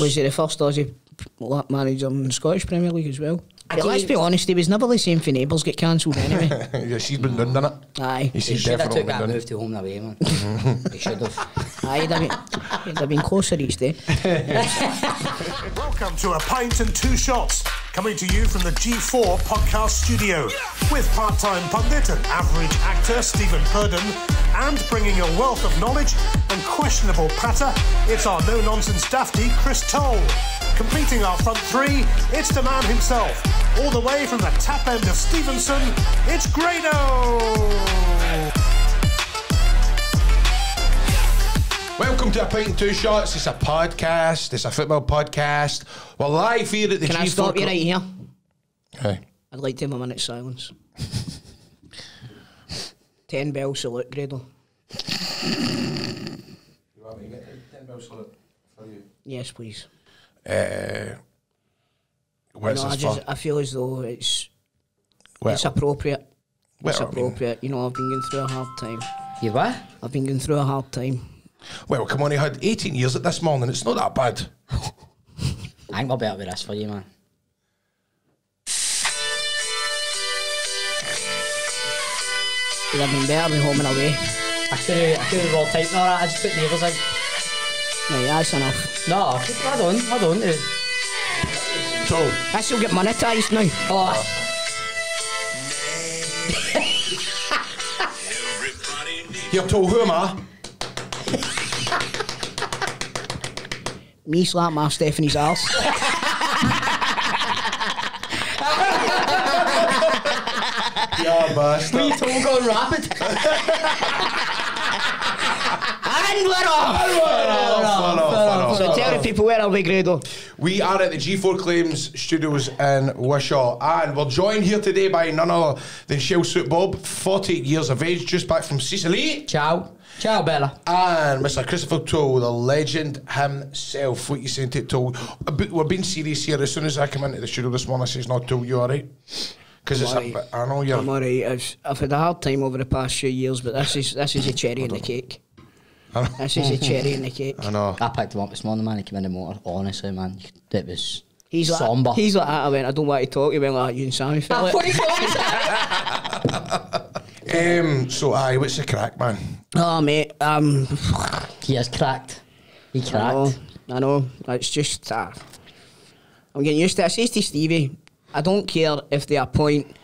Was he the first Aussie manager in the Scottish Premier League as well? But let's be honest, he was never the same for Neighbours get cancelled anyway. Yeah, she's been done, done it. Aye. He should have took that move to home and away, man. He should have. Aye, he'd have been closer each day. Welcome to A Pint and Two Shots, coming to you from the G4 podcast studio, with part-time pundit and average actor Stephen Purdon, and bringing a wealth of knowledge and questionable patter, it's our no-nonsense dafty Chris Toll. Completing our front three, it's the man himself, all the way from the tap end of Stevenson, it's Grados! Welcome to A Pint and Two Shots. It's a podcast. It's a football podcast. We're live here at the G4. Can I stop you right here? Aye. I'd like to have a minute's silence. 10 bell salute, Grado. You want me to get the 10 bell salute for you? Yes, please. What's this for? I feel as though it's Well, appropriate. It's well, appropriate. You know, I've been going through a hard time. You what? I've been going through a hard time. well, come on, he had 18 years at this morning. It's not that bad. I think we're better with this for you, man. Would have been better than home and away. I could have all typed all that. I just put Neighbours in. Right, that's enough. No, hold on. So, This will get monetised now. Oh, you're told who am I? Me slap my Stephanie's arse. Yeah, bastard. we told going rapid. And we're off! So tell the people, where are we, Grado? We are at the G4 Claims Studios in Wishaw, and we're joined here today by none other than Shell Suit Bob, 48 years of age, just back from Sicily. Ciao, Bella. And Mr. Christopher Toll, the legend himself. What you saying to Toll? We're being serious here. As soon as I come into the studio this morning, I says, "No, Toll, you alright?" Because it's Alright. I know you're. I'm alright. I've had a hard time over the past few years, but this is a cherry in the cake. This is a cherry in the cake. I know. I picked him up this morning, man. He came in the motor. Honestly, man, it was He's somber. like that. I went, I don't want to talk. He went like, you and Sammy felt it. So aye, what's the crack, man? Oh, mate. He has cracked. He cracked. I know. It's just, I'm getting used to it. I says to Stevie, I don't care if they appoint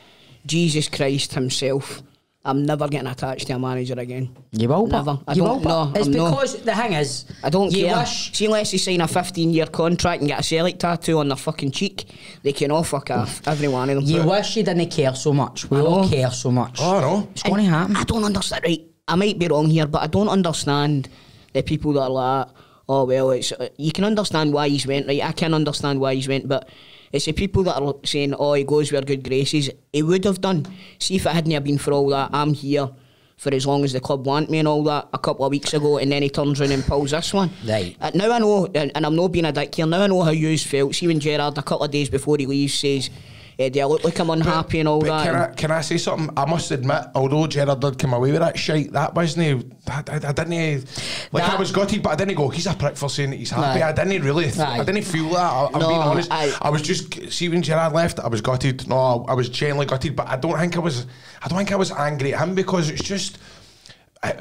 Jesus Christ himself. I'm never getting attached to a manager again. You will, Never. but you will, but it's I'm because the thing is, I don't you care. wish. See, unless they sign a 15-year contract and get a Celtic tattoo on their fucking cheek, they can all fuck off. Every one of them. You wish you didn't care so much. We I all know. care so much. Oh, I know. It's going to happen. I don't understand. Right, I might be wrong here, but I don't understand the people that are like, oh well, it's you can understand why he's went. Right, I can understand why he's went, but it's the people that are saying, oh, he goes with good graces. He would have done. See, if it hadn't have been for all that, I'm here for as long as the club want me and all that a couple of weeks ago, and then he turns around and pulls this one. Right. Now I know, and I'm not being a dick here, now I know how you felt. See when Gerrard, a couple of days before he leaves, says, do I look like I'm unhappy and all that? Can I say something? I must admit, although Gerrard did come away with that shite, that wasn't. I didn't. I was gutted, but I didn't go, he's a prick for saying that he's happy. Right. I didn't really. I didn't feel that. I'm being honest. I was just. See, when Gerrard left, I was gutted. No, I was genuinely gutted, but I don't think I was angry at him, because it's just.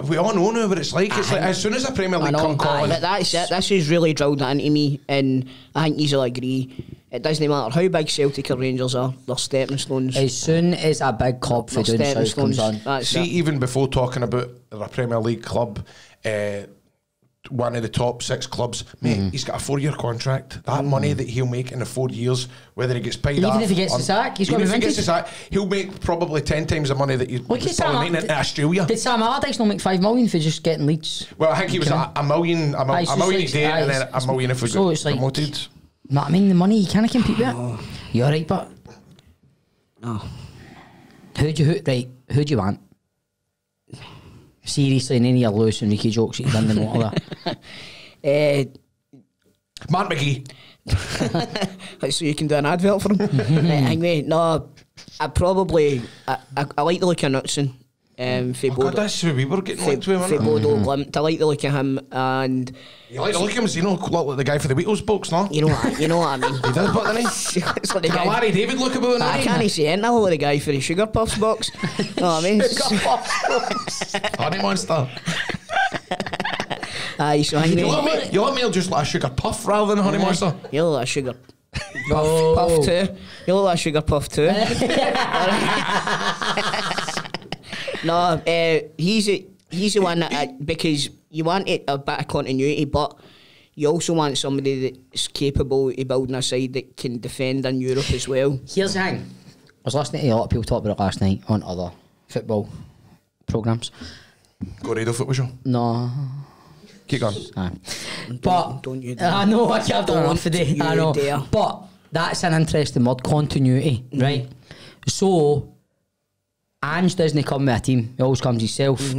We all know now what it's like. It's like as soon as the Premier League come calling. But that's it. This is really drilled into me, and I think you'll agree. It doesn't matter how big Celtic or Rangers are, they're stepping stones. As soon as a big club for doing south comes on. See, even before talking about the Premier League club, one of the top 6 clubs, mate, he's got a 4-year contract. That money that he'll make in the 4 years, whether he gets paid And off, even if he gets the sack, he's got to be vintage. He'll make probably 10 times the money that he's probably making in Australia. Did Sam Allardyce not make 5 million for just getting Leeds? Well, I think he was a million a million a day, and then a million if we so got it's like, promoted. I mean, the money, you can't compete with it. You're right, but No. Who do you want? Seriously, none of your Lewis and Ricky jokes that you've done in the motor there. Mark McGee. So you can do an advert for him. Anyway, no, I like the look of Knutson. God, that's who we were getting linked to, wasn't it? Bodo Glimt. I like the look of him, and you like the look of him? You know, look like the guy for the Beatles books, no? You know what I mean. He does, but doesn't he? It's like the guy. Larry David look about it. I can't say anything. I look like the guy for the Sugar Puffs box. You know what I mean? Honey Monster. Aye, so anyway. You want me just like a Sugar Puff rather than a Honey Monster? You look like a Sugar Puff too. You look like a Sugar Puff too. No, he's the one that because you want a bit of continuity, but you also want somebody that's capable of building a side that can defend in Europe as well. Here's the thing. I was listening to a lot of people talk about it last night on other football programmes. Grados football show? No. Keep going. But don't you dare. I know I can't done enough today. I know. Dare. But that's an interesting word, continuity, right? So Ange doesn't come with a team, he always comes himself.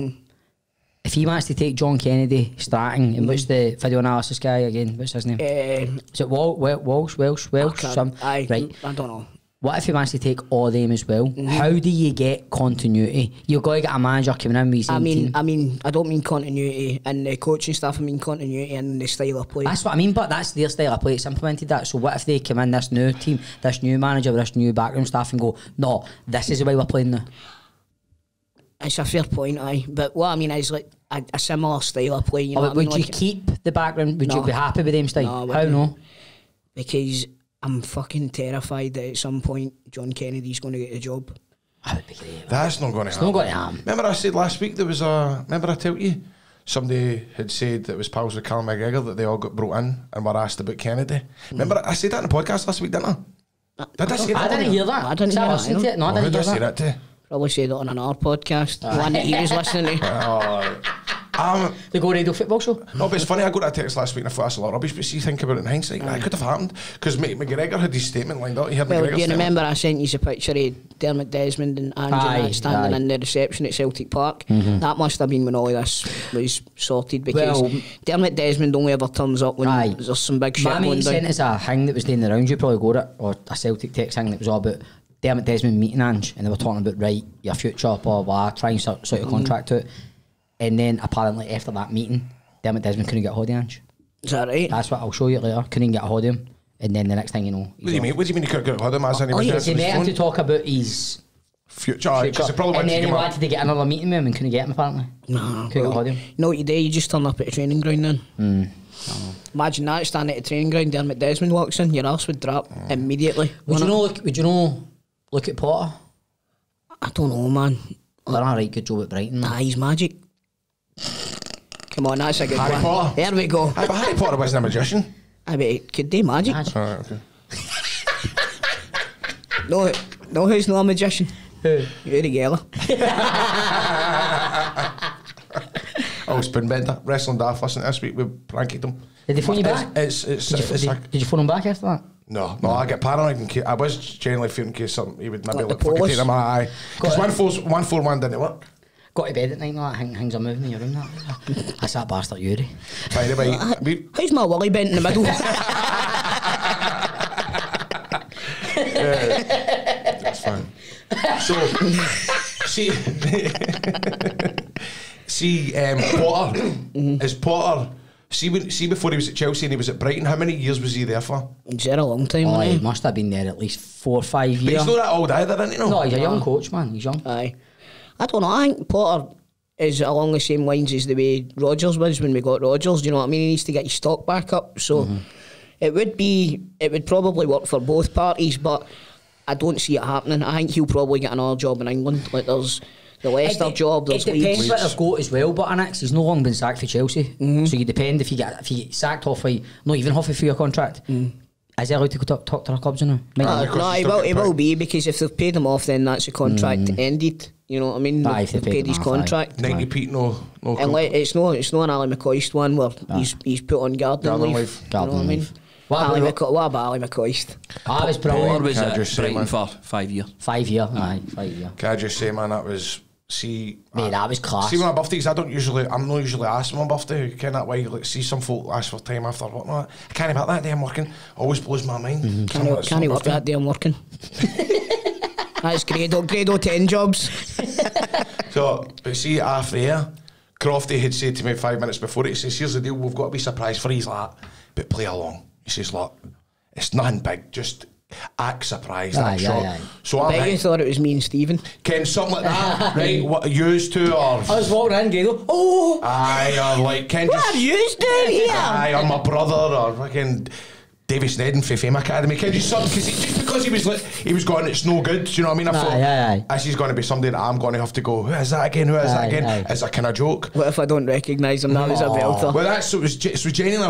If he wants to take John Kennedy starting, and what's the video analysis guy again? What's his name? Is it Welsh? Aye, right. I don't know. What if he wants to take all of them as well? How do you get continuity? You've got to get a manager coming in with his own team. I don't mean continuity in the coaching staff, I mean continuity in the style of play. That's what I mean, but that's their style of play. It's implemented that. So what if they come in, this new team, this new manager, this new background staff, and go, no, this is the way we're playing now? It's a fair point, aye. But what I mean is like a similar style of play. You know what I mean? Would you keep the background? Would you be happy with them style? How no? Because I'm fucking terrified that at some point John Kennedy's going to get the job. That would be great. That's not going to happen. It's not going to happen. Remember I said last week there was a... Remember I told you? Somebody had said that it was pals with Callum McGregor that they all got brought in and were asked about Kennedy. Remember I said that in the podcast last week, didn't I? Did I say that? I didn't hear that. I didn't hear that. No, I didn't hear say that too? Probably said it on another podcast, the one that he was listening to. The Go Radio football show? No, but it's funny, I got a text last week and I thought that's a lot of rubbish, but see, think about it in hindsight, that could have happened, because McGregor had his statement lined up. He had McGregor's do you remember I sent you a picture of Dermot Desmond and Ange standing in the reception at Celtic Park? That must have been when all of this was sorted, because Dermot Desmond only ever turns up when there's some big shit going down. My mate sent us a thing that was doing the rounds, you probably got it, or a Celtic text thing that was all about Dermot Desmond meeting Ange, and they were talking about, right, your future, blah, blah, try and sort your contract out. And then apparently after that meeting, Dermot Desmond couldn't get a hold of Ange. Is that right? That's what I'll show you later. Couldn't get a hold of him. And then the next thing you know... What do you mean? What do you mean he couldn't get a hold of him? He met him to talk about his... Future. Because and then he wanted to get another meeting with him and couldn't get him apparently. No. Couldn't get a hold of him. You know what you do? You just turn up at the training ground then. Imagine that, standing at the training ground, Dermot Desmond walks in, your arse would drop immediately. Would you know look at Potter? I don't know, man. They're a right good job at Brighton. Nah, he's magic. Come on, that's a good Harry one. Potter. There we go. But Harry Potter wasn't a magician. I bet could do magic. Alright, okay. No, who's not a magician? Who? Uri Geller. Oh, Spoonbender. Wrestling Daft listened this week, we pranked them. Did they phone you back? Did you phone him back after that? No, I get paranoid in case, I was genuinely fearing in case something, he would maybe Like look the fucking Polish? take them eye. Because 141 didn't work. Got to bed at night and that things are moving in your room. That's that bastard Yuri. By the way, How's my willy bent in the middle? That's fine. So, see, Potter, is Potter, see before he was at Chelsea and he was at Brighton, how many years was he there for? He's there a long time, Oh, he wasn't must have been there at least 4 or 5 years. But he's not that old either, isn't he? No, he's a young coach, man. He's young. Aye. I don't know, I think Potter is along the same lines as the way Rodgers was when we got Rodgers, do you know what I mean? He needs to get his stock back up, so it would probably work for both parties, but I don't see it happening. I think he'll probably get another job in England. Like there's the Leicester job, there's It depends Leeds. what they've got as well, but Annex, he's no longer been sacked for Chelsea. So you depend if you get sacked halfway, not even halfway through your contract. Is he allowed to go talk to our clubs now? No, he will be, because if they've paid him off, then that's the contract ended. You know what I mean? If They've they paid his him off, contract. 90 Pete, no. And like, it's no an Ali McCoist one where he's put on garden leave. You know what I mean? What about Ali McCoist? I was Potter brilliant. was Can I at just say, Brighton man? for 5 years. 5 year, aye, 5 year. Can I just say, man, that was... Mate, that was class. See, when my birthdays, I'm not usually asked for my birthday. Kind of way, like, see some folk ask for time after whatnot. I can't about that day I'm working. Always blows my mind. Can he work that day I'm working? That's Grado 10 jobs. So But see, after here, Crofty had said to me 5 minutes before it, he says, here's the deal, we've got to be surprised for you. He's like, but play along. He says, look, it's nothing big, just act surprised, I'm sure. So I bet you thought it was me and Stephen. Ken, something like that, right? What, used to, or... I was walking in, Grado, oh! Aye, or like, Ken What are you doing here? Aye, or my brother, or fucking Davy Snedden for Fame Academy. Ken, just something, just because he was going, it's no good, do you know what I mean? I thought, this is going to be somebody that I'm going to have to go, who is that again, It's a kind of joke. What if I don't recognise him? That was a belter. Well, it was genuine,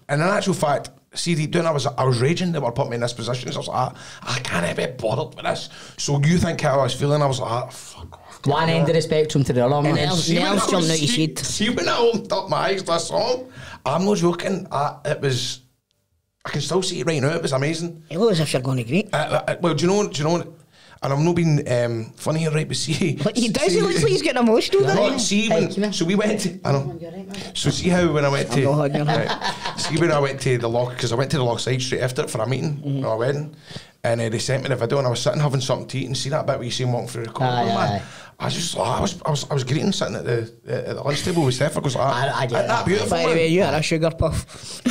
and in actual fact, see, deep down, I was raging. They were putting me in this position. So I was like, I can't be bothered with this. So you think how I was feeling? I was like, fuck off. One end of the spectrum to the other. And Nels jumped out his seat. See, when I opened up my eyes last song, I'm not joking. It was, I can still see it right now. It was amazing. It looks as if you're going to greet. Well, do you know? And I'm not being funny here, right? But see, but he does. He looks like he's getting emotional. So we went to. I know. So see how when I went to. See when I went to the lock, because I went to the lock side straight after it for a meeting, or a wedding, and they sent me the video, and I was sitting having something to eat, and see that bit where you see him walking through the corridor, man. I was just, I was greeting sitting at the lunch table with Steph. I was like, I get that beautiful. By the way, you had a sugar puff.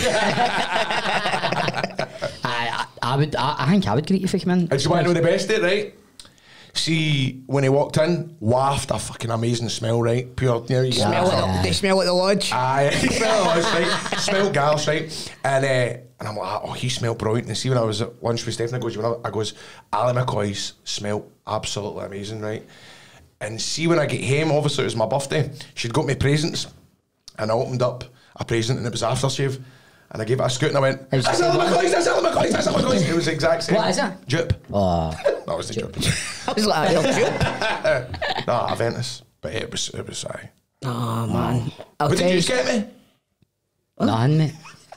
I think I would greet you if you come in. And you want to know the best bit, right? See, when he walked in, wafted a fucking amazing smell, right? Pure, you know, they smell at the lodge. Aye, smell at the lodge, right? Smell gals, right? And I'm like, oh, he smelled brilliant. And see, when I was at lunch with Stephen, I goes, Ali McCoy's smelled absolutely amazing, right? And see, when I get home, obviously it was my birthday, she'd got me presents, and I opened up a present, and it was aftershave. And I gave it a scoot and I went, that's Ali McCoy's. It was the exact same. What is it? Jupe. Oh. That was the Jupe. I was like, Jupe. Nah, Aventus. But it was aye. Oh, man. What did you just get me? None, mate.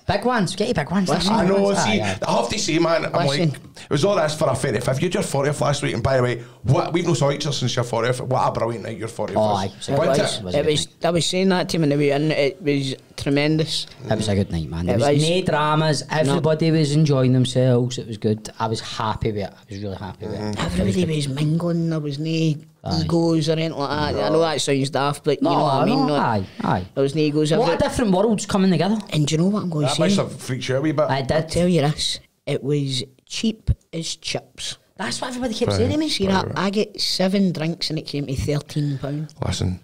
Big ones, get you big ones. I know, see, I have to say, man, I'm like, it was all this for a 35th. You had your 40th last week, and by the way, we've no saw each other since your 40th. What a brilliant night your 40th was. I was saying that to him on the way in, it was tremendous. It was a good night, man. There was no dramas, everybody was enjoying themselves, it was good. I was happy with it, I was really happy with it. Everybody was mingling, there was no egos or anything like that. I know that sounds daft, but you know what I mean. Aye. There was no egos. What a different worlds coming together. And do you know what I'm going to say? That must have freaked you a wee bit. I did. I'll tell you this, it was cheap as chips. That's what everybody kept saying to me. See that? I get 7 drinks and it came to £13. Listen,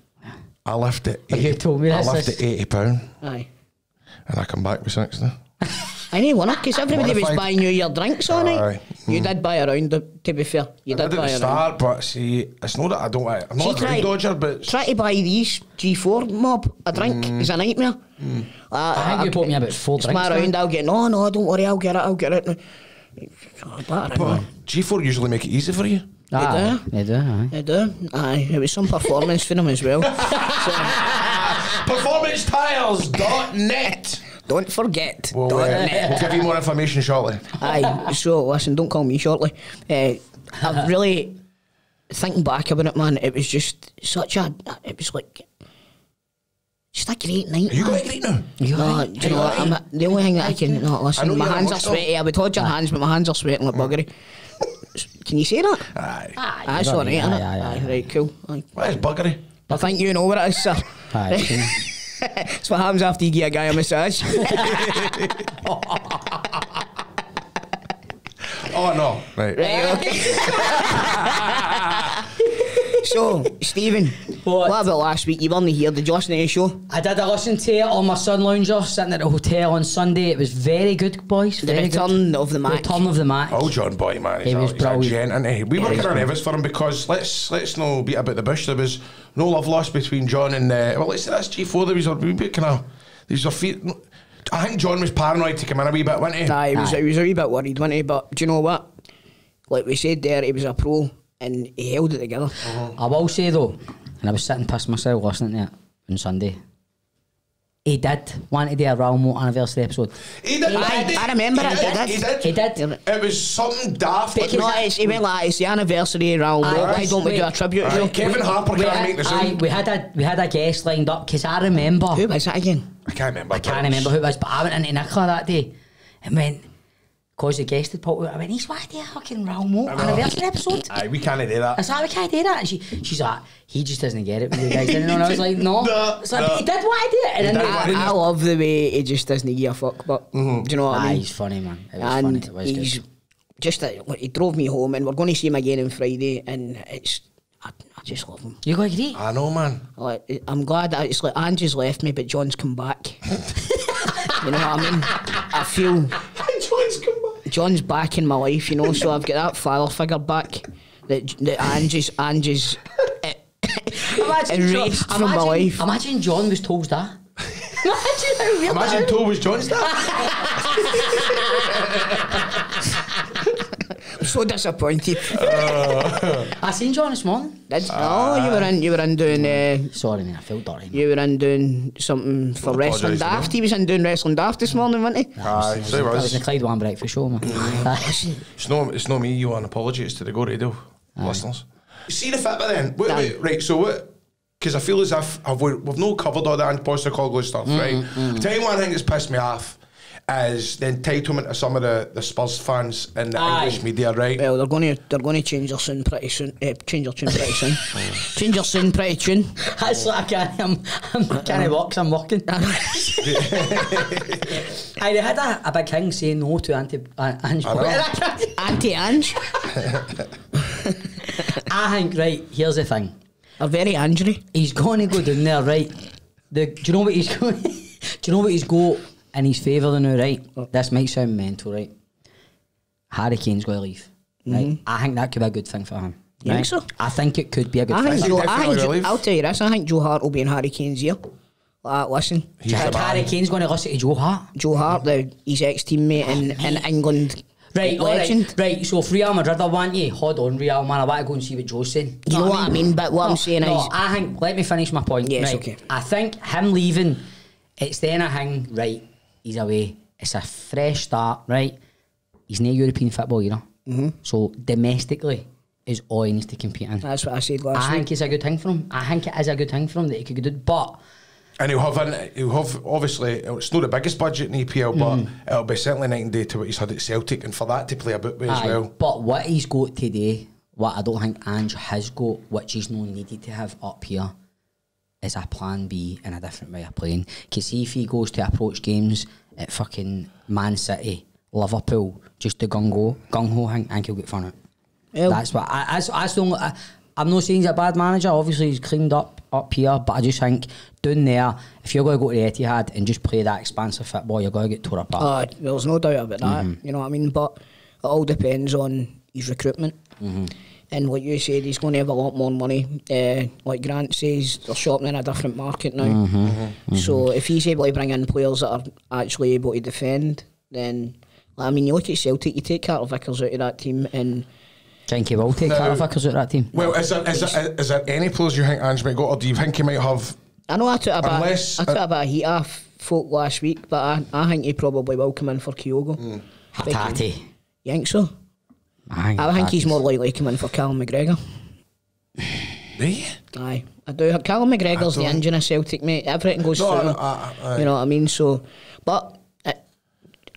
I left it. You told me this. I left it £80. Aye. And I come back with 60. I know, wasn't it? Because everybody was buying you your drinks on it. You did buy around, to be fair. You did buy around. Start, but see, it's not that I don't. I'm not a drink dodger, but try to buy these G4 mob a drink is a nightmare. I think you bought me about 4 drinks. Around, I'll get no, don't worry, I'll get it. But G4 usually make it easy for you. They do. Aye, it was some performance for them as well. PerformanceTyres.net. Don't forget. We'll give you more information shortly. Aye, so listen, don't call me shortly. I'm really thinking back about it, man. It was just it was like just a great night. Are you going to great now? No, do you know what? The only thing that I can listen. My hands are sweaty. I would hold your hands, but my hands are sweating like buggery. Can you say that? Aye. That's all right, isn't it? Aye, right, cool. What is buggery? I think you know what it is, sir. It's what happens after you give a guy a massage. Oh no! Right. Okay. So, Stephen, what about last week? You weren't here. Did you listen to the show? I did. I listened to it on my Sun Lounger, sitting at the hotel on Sunday. It was very good, boys. The return of the Mac. Return of the Mac. Oh, John Boy, man. He was brilliant. He's a gent, isn't he? We were kind of nervous for him because let's not beat about the bush. There was no love lost between John and let's say that's G4. There was a wee bit kind of. These are feet. I think John was paranoid to come in a wee bit, wasn't he? He was a wee bit worried, wasn't he? But do you know what? Like we said there, he was a pro and he held it together. I will say though, and I was sitting pissed myself listening to it on Sunday. He did want to do a Royal Moat anniversary episode. He did. I remember it. He did. It was something daft. He went like, it's the anniversary of Royal Moat. Why don't we do a tribute to him? Kevin Harper can't make the Zoom. We had a guest lined up because I remember. Who was that again? I can't remember who it was, but I went into Nicola that day and went, because the guest had put out, I went, he's why do a fucking Raoul anniversary episode? Aye, we can't do that. I said, we can't do that. And she's like, he just doesn't get it with you guys. And I was like, no. It's like, he did what I did. And then I love the way he just doesn't give a fuck, but do you know what I mean? He's funny, man. It was funny. It was he's good. just, he drove me home, and we're going to see him again on Friday, and it's, I just love him. You got agree? I know, man. Like, I'm glad that it's like Ange's left me, but John's come back. You know what I mean? I feel John's come back. John's back in my life, you know, so I've got that father figure back that Ange's erased from my life. Imagine John was Toll's dad. Imagine Toll was John's dad. I'm so disappointed. I seen John this morning. You were in doing. Sorry, man, I felt dirty. You were in doing something for Wrestling Daft. He was in doing Wrestling Daft this morning, wasn't he? Aye, so he That was was. the Clyde One breakfast show, man. It's not me, you want apologies to the Go Radio listeners. See the fit by then? Wait, right, so what? Because I feel as if we've not covered all the Ange Postecoglou stuff, right? I tell you one thing that's pissed me off is the entitlement of some of the Spurs fans in the English media, right? Well, they're going to change their tune pretty soon. Change their tune pretty soon. Change their tune pretty soon. That's like I can't walk 'cause I'm working. They had a big thing saying no to Ange. Anti-Ange. I think, right, here's the thing. They're very angry. He's going to go down there, right? Do you know what he's going? Do you know what he's got in his favour now, right? This might sound mental, right? Harry Kane's going to leave, right? I think that could be a good thing for him. You think so? I think it could be a good thing. I'll tell you this. I think Joe Hart will be in Harry Kane's ear. Listen, Harry Kane's going to listen to Joe Hart. Joe Hart, his ex-teammate in England. Right, alright, right, so if Real Madrid I want you, hold on Real man, I want to go and see what Joe's saying. You know what I mean? But what I'm saying is... I think, let me finish my point. Yes, right. okay. I think him leaving, it's then a thing, right, he's away. It's a fresh start, right? He's no European football, you know? So domestically is all he needs to compete in. That's what I said last week. I think it's a good thing for him. I think it is a good thing for him that he could do it, but... And he'll have obviously, it's not the biggest budget in EPL, but it'll be certainly night and day to what he's had at Celtic, and for that to play a bit with as well. But what he's got today, what I don't think Ange has got, which he's not needed to have up here, is a plan B and a different way of playing. Because see if he goes to approach games at fucking Man City, Liverpool, just to gung-ho, I think he'll get fun out. Well, that's what, I'm not saying he's a bad manager, obviously he's cleaned up here, but I just think down there, if you're going to go to the Etihad and just play that expansive football, you're going to get tore apart. There's no doubt about that, you know what I mean? But it all depends on his recruitment. And like you said, he's going to have a lot more money. Like Grant says, they're shopping in a different market now. So if he's able to bring in players that are actually able to defend, then, I mean, you look at Celtic, you take Carter Vickers out of that team, and I think he will take Carter Vickers out of that team. Well, is there any players you think Ange might go, or do you think he might have? I know I took a bit of heat off folk last week, but I think he probably will come in for Kyogo. Hatate. You think so? I think he's more likely to come in for Callum McGregor. Aye, I do. Callum McGregor's the engine of Celtic, mate. Everything goes through him. You know what I mean? So, but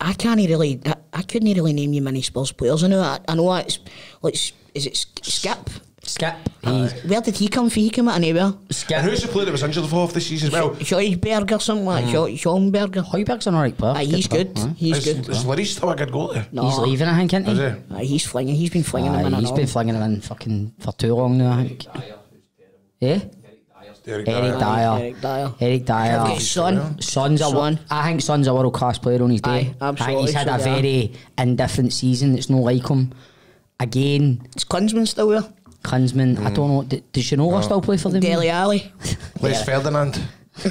I couldn't really name you many Spurs players. I know it's like, is it Skip? Skip. Where did he come from? He came out of anywhere. Skip. And who's the player that was injured for half the season as well? Scheusberg or something like Schomberger. Heuberg's an alright player. He's good. He's good. Is Larry still a good goalie? No. He's leaving, I think, isn't he? Is he? He's flinging. He's been flinging him in. He's been flinging him in fucking for too long now, I think. Yeah? Eric Dyer. I think Son's a world class player on his day. Absolutely. I think he's had a very indifferent season. It's not like him. Again, is Klinsmann still there? Klinsmann, I don't know. Does Shinola still play for them? Dele Alli. Les Ferdinand. He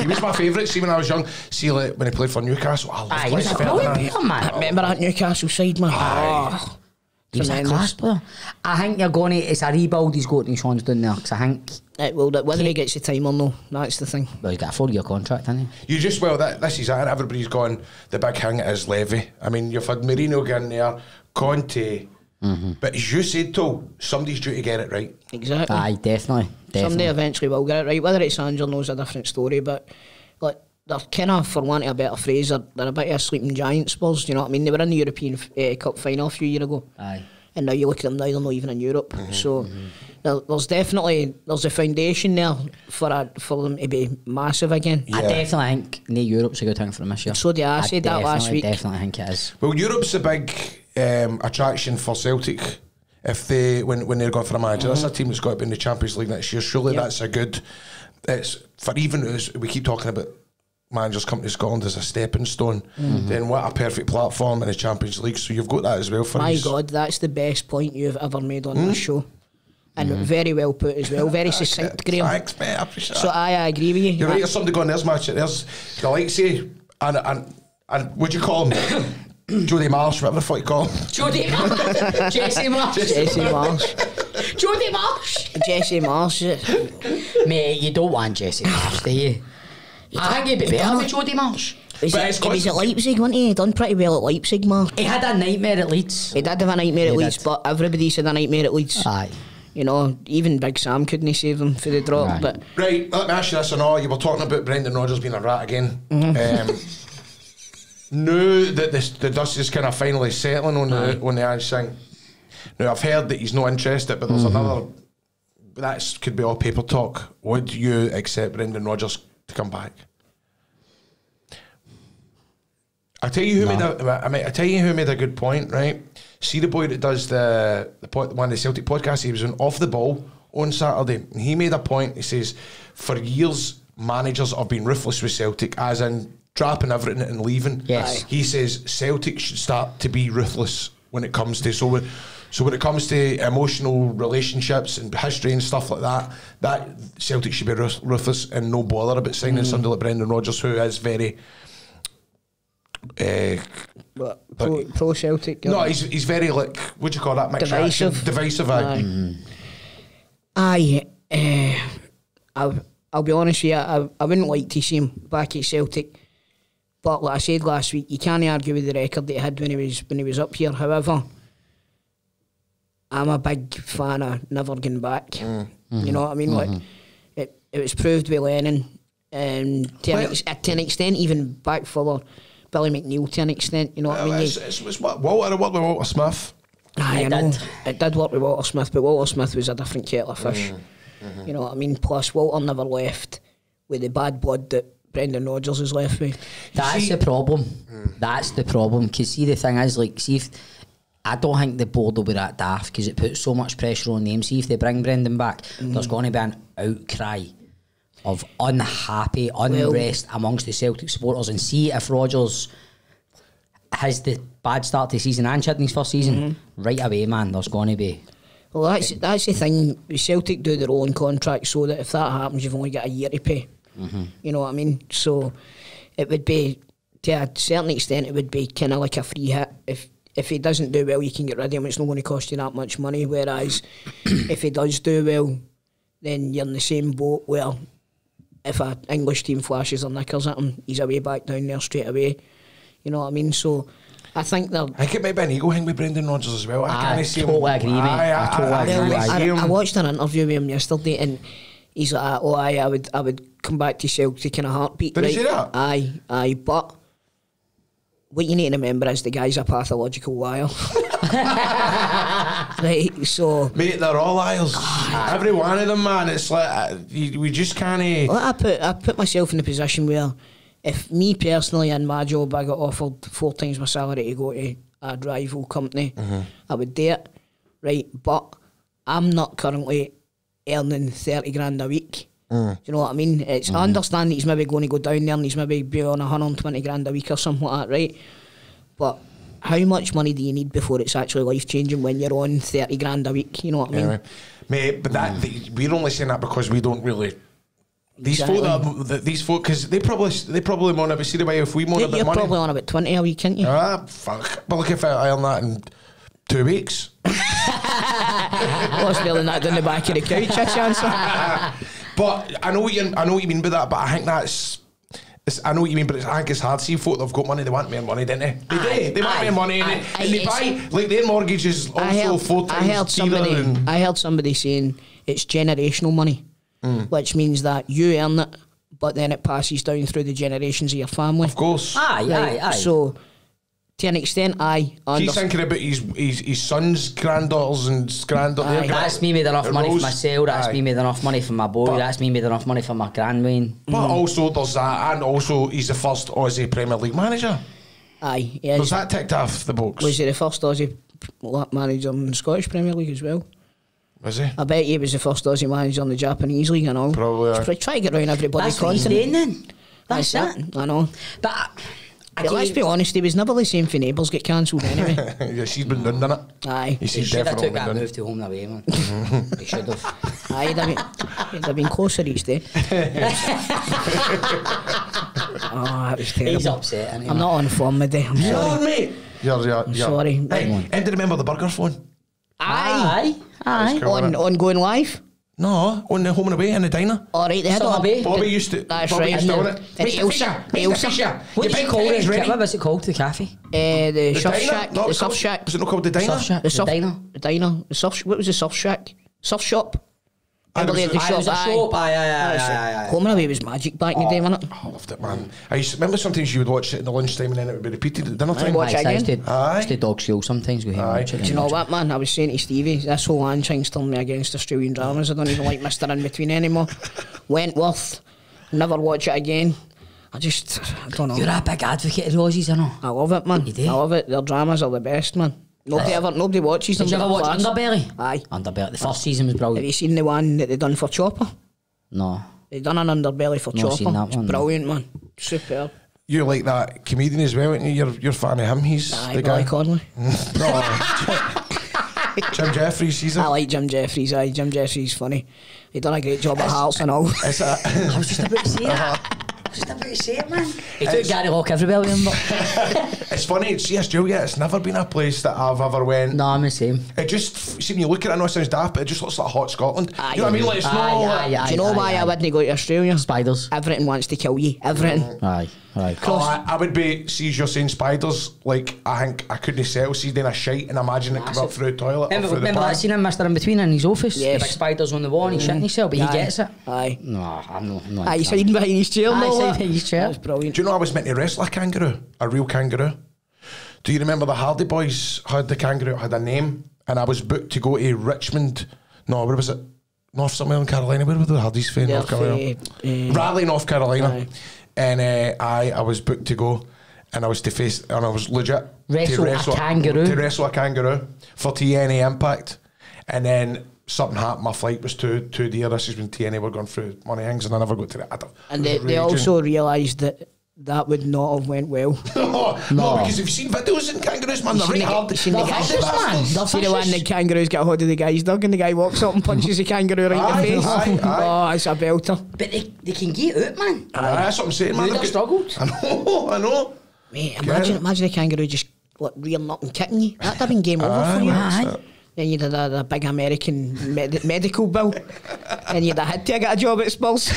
was my favourite. See, when I was young, see, like, when he played for Newcastle, I loved Les Ferdinand. I remember that Newcastle side, man. He's a class player. I think you're going to, it's a rebuild he's got and Sean's doing there, because I think whether he gets the time or no, that's the thing. Well, he's got a 4-year contract, hasn't he? You just, this is it. Everybody's gone, the big thing is Levy. I mean, you've had Mourinho getting there, Conte, but as you said, Toll, somebody's due to get it right. Exactly. Aye, definitely. Somebody eventually will get it right. Whether it's Ange or no is a different story, but like, they're kind of, for want of a better phrase, they're a bit of a sleeping giant, Spurs, you know what I mean? They were in the European Cup final a few years ago. Aye. And now you look at them now, they're not even in Europe. So there's a foundation there for them to be massive again. I definitely think Europe's a good thing for them this year. So I said that last week. I definitely think it is. Well, Europe's a big attraction for Celtic. If they when they're going for a manager, that's a team that's got to be in the Champions League next year. Surely that's a good. It's for even as we keep talking about managers coming to Scotland as a stepping stone. Then what a perfect platform in the Champions League. So you've got that as well for My God, that's the best point you've ever made on this show. And very well put as well. Very succinct, Graham. Thanks, mate. I appreciate that. So I agree with you. You're right. There's somebody going. There's match. There's the Alexei and what'd you call him? Jody Marsh, whatever the fuck you call him. Jody Marsh. Jesse Marsh. Jesse Marsh. Jody Marsh. Jesse Marsh. Mate, you don't want Jesse Marsh, do you? I think he'd be better with Jody Marsh. He was at Leipzig, wasn't he? He done pretty well at Leipzig, Mark. He had a nightmare at Leeds. He did have a nightmare at Leeds, but everybody's had a nightmare at Leeds. Aye. You know, even Big Sam couldn't save them for the drop. Right. But Right, let me ask you this and all. You were talking about Brendan Rodgers being a rat again. Now that the dust is kind of finally settling on the Ange thing. Now I've heard that he's not interested, but there's another. That could be all paper talk. Would you accept Brendan Rodgers to come back? I tell you who made a good point, right? See the boy that does one of the Celtic podcasts. He was on Off the Ball on Saturday, and he made a point. He says, for years managers have been ruthless with Celtic, as in dropping everything and leaving. Yes. He says Celtic should start to be ruthless when it comes to when it comes to emotional relationships and history and stuff like that Celtic should be ruthless and no bother about signing somebody like Brendan Rodgers, who is very pro Celtic. No, he's very like, what do you call that? Mixed reaction? Divisive. I'll be honest with you. I wouldn't like to see him back at Celtic, but like I said last week, you can't argue with the record that he had when he was up here. However, I'm a big fan of never going back. You know what I mean? Like it was proved with Lennon, to an extent, even back further, Billy McNeil to an extent. You know what I mean? It's what Walter worked with Walter Smith. I know it did work with Walter Smith, but Walter Smith was a different kettle of fish. You know what I mean? Plus, Walter never left with the bad blood that Brendan Rodgers has left with. That's the problem. That's the problem. Because see, the thing is, like, see if I don't think the board will be that daft, because it puts so much pressure on them. See if they bring Brendan back, there's going to be an outcry of unhappy unrest amongst the Celtic supporters. And see if Rodgers has the bad start to the season and had in his first season, right away, man, there's going to be. Well, that's the thing. Celtic do their own contract, so that if that happens, you've only got a year to pay. You know what I mean? So it would be, to a certain extent, it would be kind of like a free hit. If he doesn't do well, you can get rid of him. It's not going to cost you that much money. Whereas if he does do well, then you're in the same boat where if an English team flashes their knickers at him, he's away back down there straight away. You know what I mean? So I think it might be an ego hang with Brendan Rodgers as well. I totally agree, mate. I watched an interview with him yesterday, and he's like, I would come back to Celtic in a heartbeat. Did he say that? Aye, but what you need to remember is the guy's a pathological liar. Right, so mate, they're all liars. Every one of them, man. It's like we just can't. Well, I put myself in a position where, if me personally and my job, I got offered 4 times my salary to go to a rival company, I would do it, right? But I'm not currently earning 30 grand a week. Do you know what I mean? I understand that he's maybe going to go down there and he's maybe be on 120 grand a week or something like that, right? But how much money do you need before it's actually life changing when you're on 30 grand a week? You know what I mean? Mate, but we're only saying that because we don't really. These folk, because they probably moan about, see the way if we moan about money. You're probably on about 20 a week, can't you? Fuck. But look, if I earn that in 2 weeks. What's spelling that down the back of the couch, a chance. But I know what you mean by that, but I think I know what you mean, but I think it's hard. See, folk that've got money, they want more money, don't they? They want more money, and they buy, like, their mortgages also 4 times I heard somebody saying it's generational money, which means that you earn it, but then it passes down through the generations of your family. Of course. Aye. So, to an extent, He's thinking about his sons, granddaughters and granddaughters. That's me made enough money for myself, that's me made enough money for my boy, that's me made enough money for my grandwayne. But also there's that, and also he's the first Aussie Premier League manager. Aye, yeah. Was that ticked off the box? Was he the first Aussie manager in the Scottish Premier League as well? Was he? I bet he was the first Aussie manager in the Japanese league and all. Probably. Try to get round everybody's That's what he's doing then. That's it. I know. But Yeah, let's be honest, he was never the same for Neighbours get cancelled anyway. Yeah, she's been done, done it. Aye. he should have took that move to home and away, man. He should have. Aye, he'd have been closer each day. Oh, that was terrible. He's upset, isn't he, I'm not on form today. I'm sorry. mate. You're sorry. Hey, and do you remember the burger phone? Aye. Cool, On going live? No, on the home and away in the diner. Alright, they had Summer it. Bay. Bobby used to. That's Bobby right. used to own it. And Mr. Ailsa. Fisher. What Your is it big called? Teddy's ready. What was it called? The cafe? The surf diner? shack. No, The it's surf called- shack. Was it not called the diner? Surf shack. The surf. diner. The diner. The surf. What was the surf shack? Surf shop. Aye, Remember there the was It was a shop. Aye. Home and away was magic back in the day, wasn't it? I loved it, man. I used to remember sometimes you would watch it in the lunchtime and then it would be repeated at dinner time. watch it again. Aye. It's the dog school sometimes. Go here and Aye. watch it. Do you know what, man? I was saying to Stevie, this whole Ange thing's turning me against Australian dramas. I don't even like Mr. In Between anymore. Wentworth, never watch it again. I don't know. You're a big advocate of Aussies, I know. I love it, man. You do? I love it. Their dramas are the best, man. Nobody watches them. Did you ever watch Class. Underbelly? Aye. Underbelly. The first season was Have brilliant. you seen the one that they done for Chopper? No. They done an Underbelly for Not Chopper. seen that It's one, no. brilliant, man. Superb. You like that comedian as well, aren't you? You're a fan of him. He's Aye, the guy. Billy Connolly. Jim Jeffries, he's I a. like Jim Jeffries. Aye, Jim Jeffries funny. He done a great job at Hearts and all. It's a I was just about to say that. Just about to say it, man. He took Gary Hawk everywhere with him, but it's funny. See Australia, it's never been a place that I've ever went. no, I'm the same. It just, see when you look at it, I know it sounds daft, but it just looks like hot Scotland. Aye. You know what I mean? Like it's not. Do you know why I wouldn't go to Australia? Spiders. Everything wants to kill you. Everything. Aye. Oh, I would be, see as you're saying spiders, like I think I couldn't settle, see then a shite and imagine it come up through the toilet or through the Remember pan. that scene in Mr. In Between in his office? Yes. The big spiders on the wall and he's shitting himself, but he gets it. Aye. No, I'm not. Aye, he's hiding behind his chair. Aye, and all he's that. hiding behind his chair. That's brilliant. Do you know I was meant to wrestle a kangaroo? A real kangaroo? Do you remember the Hardy Boys had the kangaroo, had a name, and I was booked to go to Richmond, no, where was it? North somewhere in Carolina, where were the Hardys from North Carolina? Raleigh, North Carolina. Aye. And I was booked to go, and I was to face, and I was legit Wrestle a kangaroo? To wrestle a kangaroo for TNA Impact. And then something happened, my flight was too dear. This is when TNA were going through money things, and I never got to it. And they also realised that would not have went well. No, because have you seen videos in kangaroos, man? They're right hard. Seen the guy, Bastards. see the one the kangaroos get hold of the guy's dog and the guy walks up and punches the kangaroo right in the face. Aye. Oh, it's a belter. But they can get out, man. That's what I'm saying, man. You'd have struggled. I know. Mate, imagine the kangaroo just rearing up and kicking you. That'd have been game over for you. Aye. Then you'd have had a big American medical bill, and you'd have had to get a job at Spurs.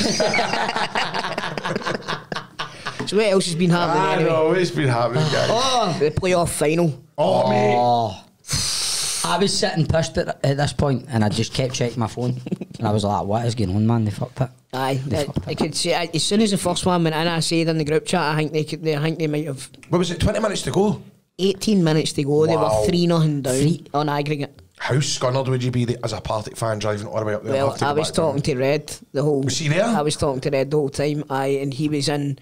So what else has been happening I anyway? know, it's been happening, guys. Oh, the playoff final. Oh, mate. Oh. I was sitting pissed at this point and I just kept checking my phone and I was like, what is going on, man? They fucked it. Aye, I could say as soon as the first one went in, I said in the group chat, I think they might have What was it, 20 minutes to go? 18 minutes to go. They were Wow. 3-0 down on aggregate. How scunnered would you be as a Partick fan driving all the way up there? Well, I was talking to Red the whole. Was he there? I was talking to Red the whole time. Aye, and he was in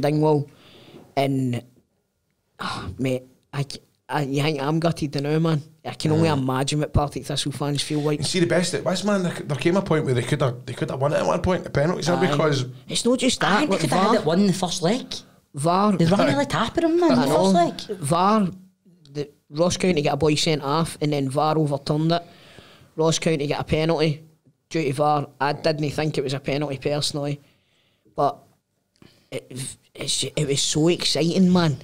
Dingwall, and mate, I'm gutted now, man. I can only imagine what Partick Thistle fans feel like. See, the best at West, man, there came a point where they could have won it at one point, the penalties, Aye. because It's not just I that. think they Like could have had it won the first leg. VAR. They run really tapping him, man, I the first know. leg. VAR. The Ross County got a boy sent off, and then VAR overturned it. Ross County got a penalty due to VAR. I didn't think it was a penalty personally, but it was so exciting, man.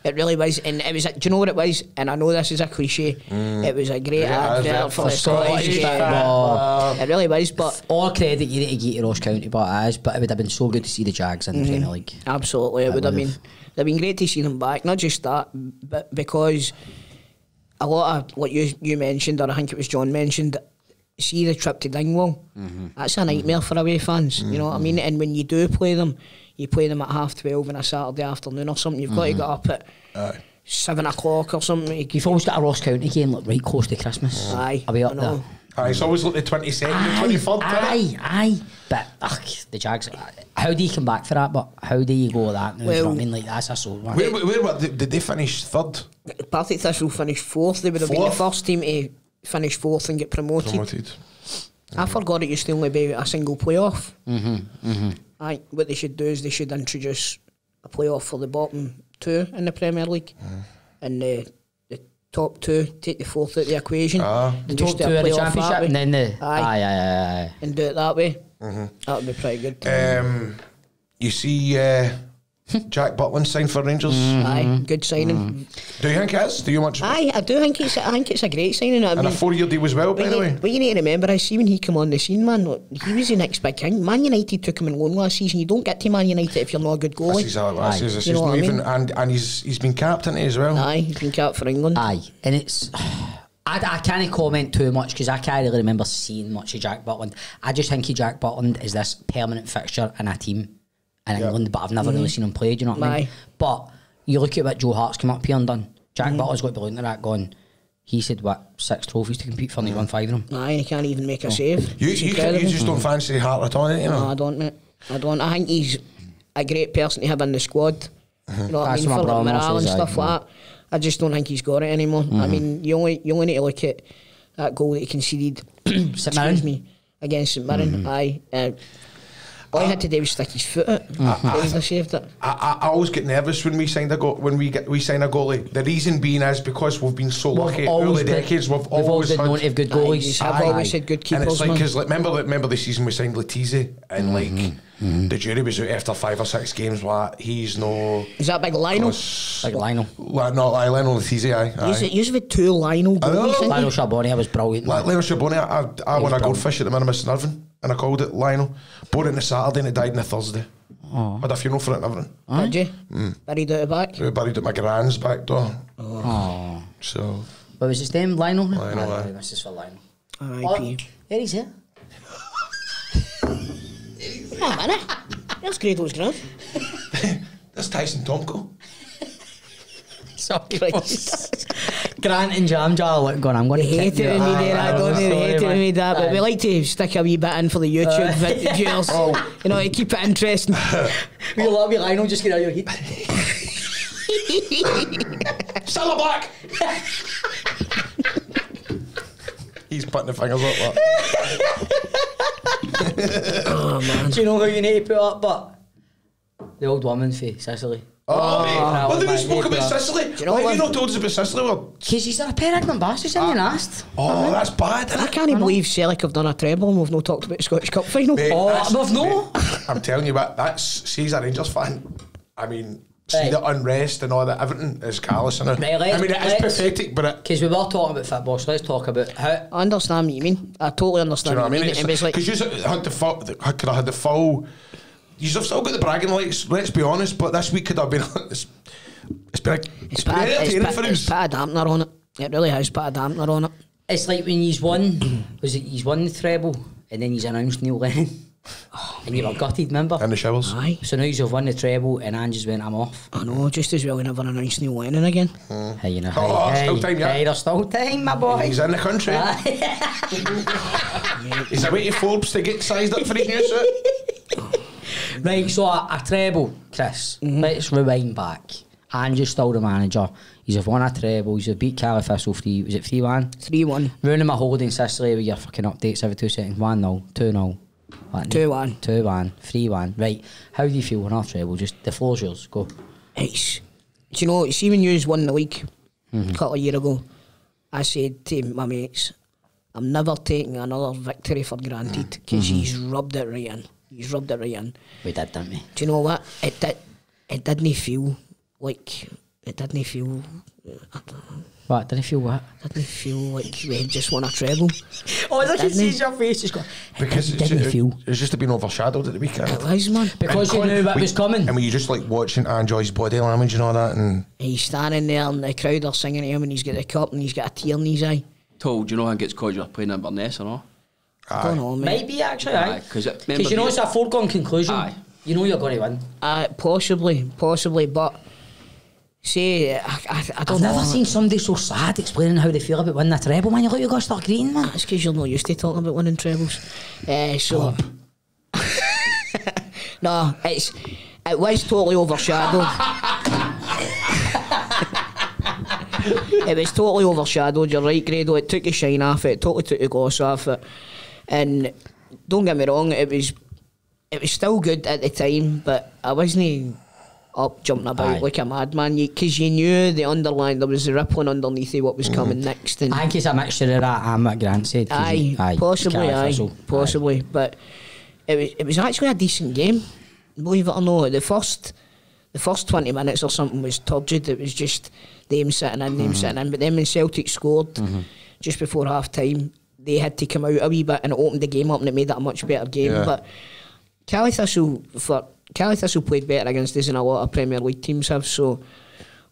It really was, and it was. Do you know what it was? And I know this is a cliche. It was a great advert for the Scottish game. It really was, but all credit you need to get to Ross County, but it would have been so good to see the Jags in the Premier League. absolutely, it would have been. It'd been great to see them back. Not just that, but because a lot of what you mentioned, or I think it was John mentioned, see the trip to Dingwall. That's a nightmare for away fans. You know what I mean? And when you do play them, you play them at 12:30 on a Saturday afternoon or something. You've got to get up at 7 o'clock or something. You've always got a Ross County game like right close to Christmas. Aye, I'll be up there. Aye, it's always like the 22nd, the 23rd. Aye. But the Jags, how do you come back for that? But how do you go with that now? Well, you know what I mean? Like, that's a sore one. Where did they finish third? Partick Thistle finished 4th. They would have been the first team to finish 4th and get promoted. I forgot it used to only be a single playoff. Aye, what they should do is they should introduce a playoff for the bottom 2 in the Premier League, and the top 2 take the 4th out of the equation. The top 2 in the Championship, and then the aye, and do it that way. That would be pretty good. You see Jack Butland signed for Rangers. Aye, good signing. Do you think it is? Do you much? Aye, I do think it's a great signing. I mean, a 4-year deal as well, by the way. But you need to remember, I see when he come on the scene, man, look, he was the next big thing. Man United took him on loan last season. You don't get to Man United if you're not a good goalie. That's exactly what it is. You know what I mean? And he's been captain as well. Aye, he's been captain for England. Aye, and it's... I can't comment too much because I can't really remember seeing much of Jack Butland. I just think Jack Butland is this permanent fixture in a team in England, but I've never really seen him play, do you know what I mean? But you look at what Joe Hart's come up here and done. Jack Butler's got to be looking at that going, he said, 6 trophies to compete for and he won 5 of them. Aye, and he can't even make a save. You just don't fancy Hart at all, you know? No, I don't, mate. I don't. I think he's a great person to have in the squad. You know what I mean? For like morale and stuff like that. I just don't think he's got it anymore. I mean, you only need to look at that goal that he conceded against St Mirren. Aye. All he had to do was stick his foot out. He saved it. I always get nervous when we sign a goalie. The reason being is because we've been so lucky over the decades. We've always been known to have good goalies. I've always had good keepers. And it's like, because remember the season we signed Letizia, and the jury was out after 5 or 6 games. Like, he's no. Is that big Lionel? Big Lionel. Not Lionel Letizia. Aye. Usually 2 Lionel goalies. Lionel Charbonnier was brilliant. Lionel Charbonnier. I won a goldfish at the Minimus in Irvine, and I called it Lionel. Bought it on a Saturday and it died on a Thursday. I had a funeral for it and everything. Did you? Buried out the back? Buried at my grand's back door. So. What was his name? Lionel? Lionel, aye. This is for Lionel. R.I.P. There he's here. Oh, man. There's Grados ground. That's Tyson Tomko. Sorry, Grant and Jam Jar looking going, I'm going to hate it when we do that, don't we? Hate it when we do that, but we like to stick a wee bit in for the YouTube viewers. You know, to keep it interesting. We love you, Lionel, just get out of your heat. Sailor Black! He's putting the fingers up that. Oh, man. Do you know who you need to put up, but? The old woman for Sicily. Mate, well, we spoke about Sicily. Why have you not told us about Sicily? Because he's a pair of ignorant bastards in the asked. Oh, that's bad. I can't believe Celtic have done a treble and we've not talked about the Scottish Cup final. Mate, we've no. I'm telling you what, she's a Rangers fan. I mean, see the unrest and all that, everything is callous in it. I mean, it is pathetic, but because we were talking about football, so let's talk about how. I understand what you mean. I totally understand what you mean. Because you had the full. You've still got the bragging rights, let's be honest, but this week could have been. It's been entertaining for us. It's put a dampener on it. It really has put a dampener on it. It's like when he's won, he's won the treble, and then he's announced Neil Lennon. And you were gutted, remember? In the showers. Aye. So now you've won the treble, and Ange just went, I'm off. I know, just as well we never announced Neil Lennon again. Hey, you know, still time, yeah. Hey, there's still time, my boy. He's in the country. He's away to Forbes to get sized up for his new suit. Right, so a treble, Chris. Let's rewind back. Ange is still the manager. He's won a treble. He's beat Califistle 3. Was it 3-1? 3-1. Ruining my holiday in Sicily with your fucking updates every 2 seconds. 1-0, 2-0. 2-1. 2-1, 3-1. Right, how do you feel on our treble? Just the floor's yours. Go. It's, do you know, see when you won the league a couple of years ago, I said to my mates, I'm never taking another victory for granted because he's rubbed it right in. He's rubbed it right in. We did, didn't we? Do you know what? It didn't feel like. It didn't feel. What? Didn't feel what? It didn't feel like we had just won a treble. Oh, I can see your face just going. Because it's just been overshadowed at the weekend. It was, man. Because you knew what was coming. And were you just like watching Ange's body language and all that? And he's standing there and the crowd are singing to him and he's got the cup and he's got a tear in his eye. Told, you know, I think it's because you're playing Inverness or not? I don't know, mate. Might be actually, aye. Because you know it's a foregone conclusion. Aye. You know you're going to win. Possibly, but say I don't I've know. never seen somebody so sad explaining how they feel about winning a treble, man. You're going to start green, man. That's because you're not used to talking about winning trebles. So no, it was totally overshadowed. It was totally overshadowed. You're right, Grado. It took the shine off it. It totally took the gloss off it. And don't get me wrong, it was still good at the time, but I wasn't up jumping about like a madman, because you knew the underlying, there was the rippling underneath of what was coming next. And I think it's a mixture of that and what Grant said. Possibly, but it was actually a decent game, believe it or not. The first 20 minutes or something was turgid. It was just them sitting in, but then when Celtic scored just before half time, they had to come out a wee bit, and it opened the game up and it made that a much better game. But Cali Thistle played better against us than a lot of Premier League teams have, so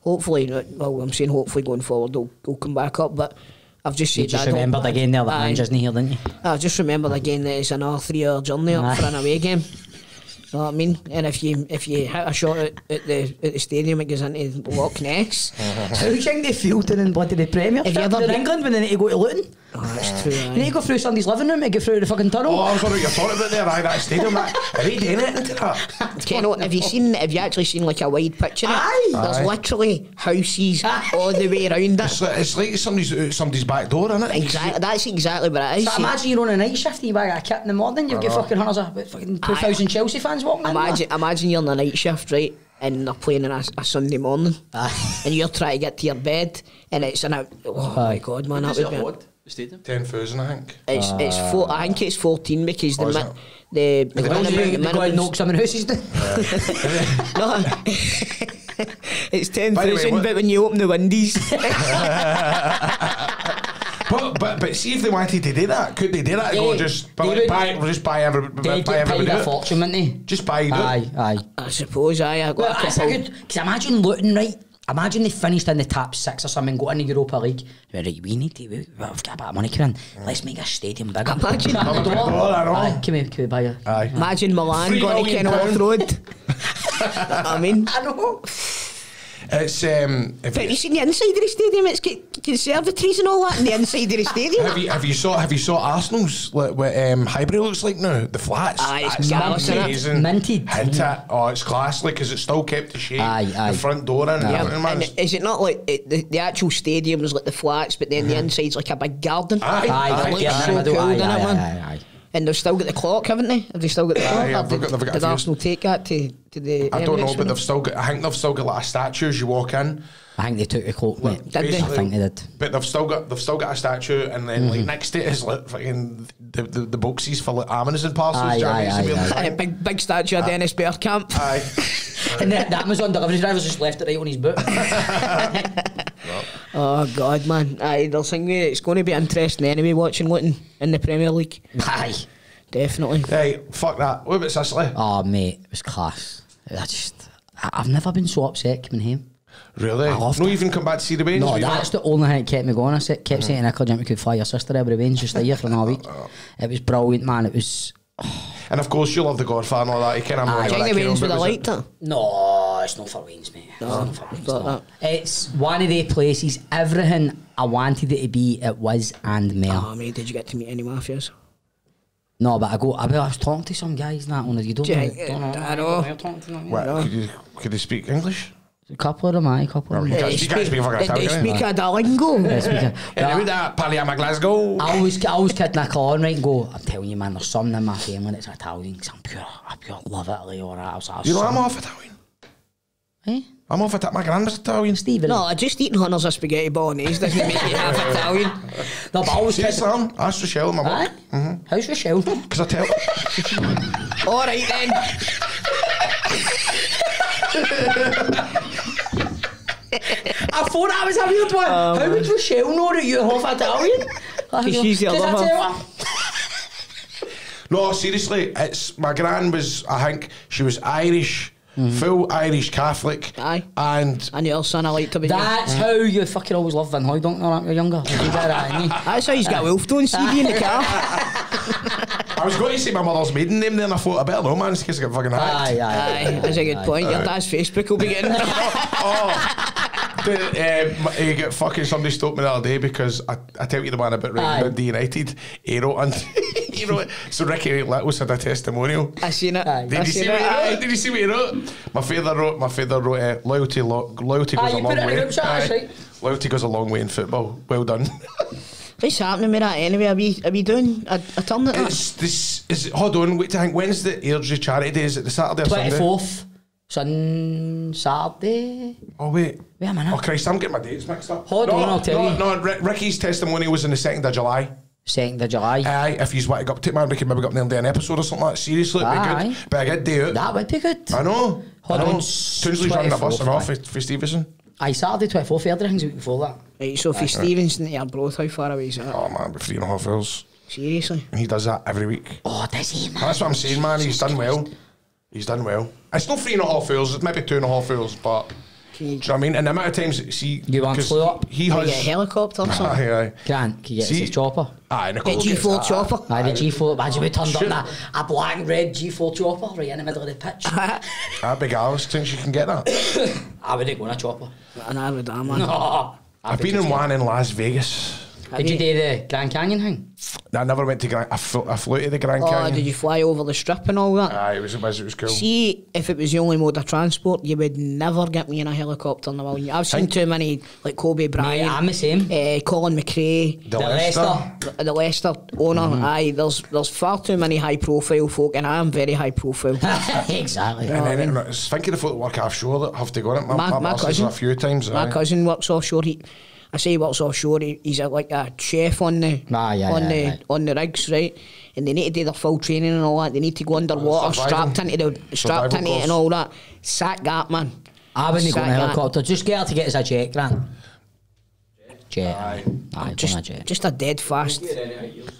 hopefully, well, I'm saying hopefully going forward they'll come back up, but I've just said you just remembered again there that Ange isn't here, didn't you? I just remembered again that it's another 3-hour journey up for an away game. You know what I mean? And if you hit a shot at the stadium, it goes into Loch Ness. How do you think they feel in the Premier in England when they need to go to Luton? Oh, that's true. You need to go through somebody's living room and go through the fucking tunnel. Oh, I was wondering what you're talking about there. That stadium. Are they doing it into that? Have you actually seen like a wide picture? There's literally houses all the way around it. It's like somebody's back door, isn't it? Exactly. That's exactly what it is. So imagine you're on a night shift and you buy a kit in the morning. You've got fucking hundreds of fucking 2,000 Chelsea fans walking in. Imagine you're on a night shift, right? And they're playing on a Sunday morning, and you're trying to get to your bed, and it's in a my god, man, that would be. The stadium? 10,000, I think. I think it's 14 because the go and knock someone else's down. No, it's 10,000, but when you open the windies. But see if they wanted to do that, could they do that? Go just buy everybody. Paid a fortune, wouldn't they? Just buy it. Aye. I suppose. I got a couple. Because imagine Luton, right? Imagine they finished in the top 6 or something, got in the Europa League. Right, we need to. We've got a bit of money coming in. Let's make a stadium bigger. Imagine. Can we buy it? Imagine Milan going to Kenilworth Road. I mean, I know. It's have you seen the inside of the stadium? It's got conservatories and all that in the inside of the stadium. Have you saw Arsenal's what Highbury looks like now? The flats. It's amazing. Minted. Hint it. Oh, it's class, like, because it's still kept the shape. The front door in. And is it not like the actual stadium is like the flats, but then the inside's like a big garden? Aye. It looks so cool, doesn't it, man? And they've still got the clock, haven't they? Have they still got the clock? Did Arsenal take that to the I don't know, but they've still got. I think they've still got like a statue as you walk in. I think they took the cloak. Did they? I think they did. But they've still got a statue, and then like next to it is like fucking the boxes for like Amazon parcels. Big statue of Dennis Bergkamp. And the Amazon delivery driver's just left it right on his boot. Oh God, man! It's going to be interesting anyway. Watching Luton in the Premier League. Aye, definitely. Hey, fuck that. What about Sicily? Oh mate, it was class. I've never been so upset coming home. Really? No, even come back to see the Baines? No, that's the only thing that kept me going. I kept saying to Nicola, we could fly your sister every Baines just here for another week. It was brilliant, man. It was. And of course, you love the Godfather and all that. You can't I think the Baines would have liked it. No, it's not for Baines, mate. No, it's one of the places, everything I wanted it to be, it was and more. Oh, mate, did you get to meet any mafias? No, but I was talking to some guys and that one. You don't know. I know. What, could they speak English? A couple of them, aye, You can't speak fucking Italian. They speak a lingo. Glasgow. I always kid Nick on, right, and go, I'm telling you, man, there's something in my family that's Italian, because I pure love Italy, or that. You know, I'm half Italian. Eh? I'm half Italian. My grandma's Italian. Stephen. No, just eating hunters of spaghetti bolognese doesn't make you half Italian. No, but I always kid... Sam, ask Rochelle, my mum. How's Rochelle? Because I tell... Alright then. I thought that was a weird one. How would Rochelle know that you're half Italian? Because she's the other half. No, seriously, it's my gran was, I think, she was Irish, full Irish Catholic. Aye. And your son, I like to be. That's how you fucking always loved Van Hooydonk when you're younger. You get that, That's how he's got Wolf Tone CV in the car. I was going to say my mother's maiden name then, I thought I better know, man, in case I get fucking hacked. Aye. That's a good point. Your dad's Facebook will be getting. You get fucking somebody stopped me the other day because I tell you the man about the United. He wrote so Ricky Littles had a testimonial. I seen it. Did you see what he wrote? Did you see what he wrote? My father wrote loyalty goes a long way. Right. Loyalty goes a long way in football. Well done. What's happening with that anyway? Are we doing a turn at that? Hold on, wait to think. When's the Airdrie charity day? Is it the Saturday or Sunday? 24th. Saturday. Oh wait. Wait a minute. Oh Christ, I'm getting my dates mixed up. Hold on, I'll tell you. No, Ricky's testimony was on the 2nd of July. 2nd of July. Aye, if you want to go up to it, man, we could maybe go up there and do an episode or something like that. Seriously, it'd be good. But I get day out. That would be good. I know. Hold on. Toonsley's running a bus and off for Stevenson. Aye, Saturday 24th, Fairdrang's a week before that. Right, so for Stevenson to Arbroath, how far away is that? Oh man, 3.5 hours. Seriously? And he does that every week. Oh, does he, man? That's what I'm saying, man. He's done well. He's done well. It's not 3.5 hours, it's maybe 2.5 hours, but do you know what I mean? And the amount of times, see, you want to flew up? He has a helicopter or something? Aye. Can you get his chopper? Aye, Get G4 chopper? Aye, the G4. Imagine we turned up a black and red G4 chopper right in the middle of the pitch. Big Alice thinks you can get that. I wouldn't go on a chopper. And I would, man. No. I've been in one in Las Vegas. Did you do the Grand Canyon thing? I never went to Grand. I flew to the Grand Canyon. Did you fly over the strip and all that? Aye, it was cool. See, if it was the only mode of transport, you would never get me in a helicopter in the million. I've seen too many, like Kobe Bryant. Mate, I'm the same. Colin McRae. The Leicester. The Leicester owner. Aye, there's far too many high profile folk, and I am very high profile. Exactly. And then think of the footwork offshore that have to go on it. My cousin a few times. My cousin works offshore. I say he works offshore. He's like a chef on the rigs, right? And they need to do their full training and all that. They need to go underwater, strapped into it and all that. Sack that, man. I wouldn't go on a helicopter. Just get her to get us a jet, Grant. Jet. Aye, just a dead fast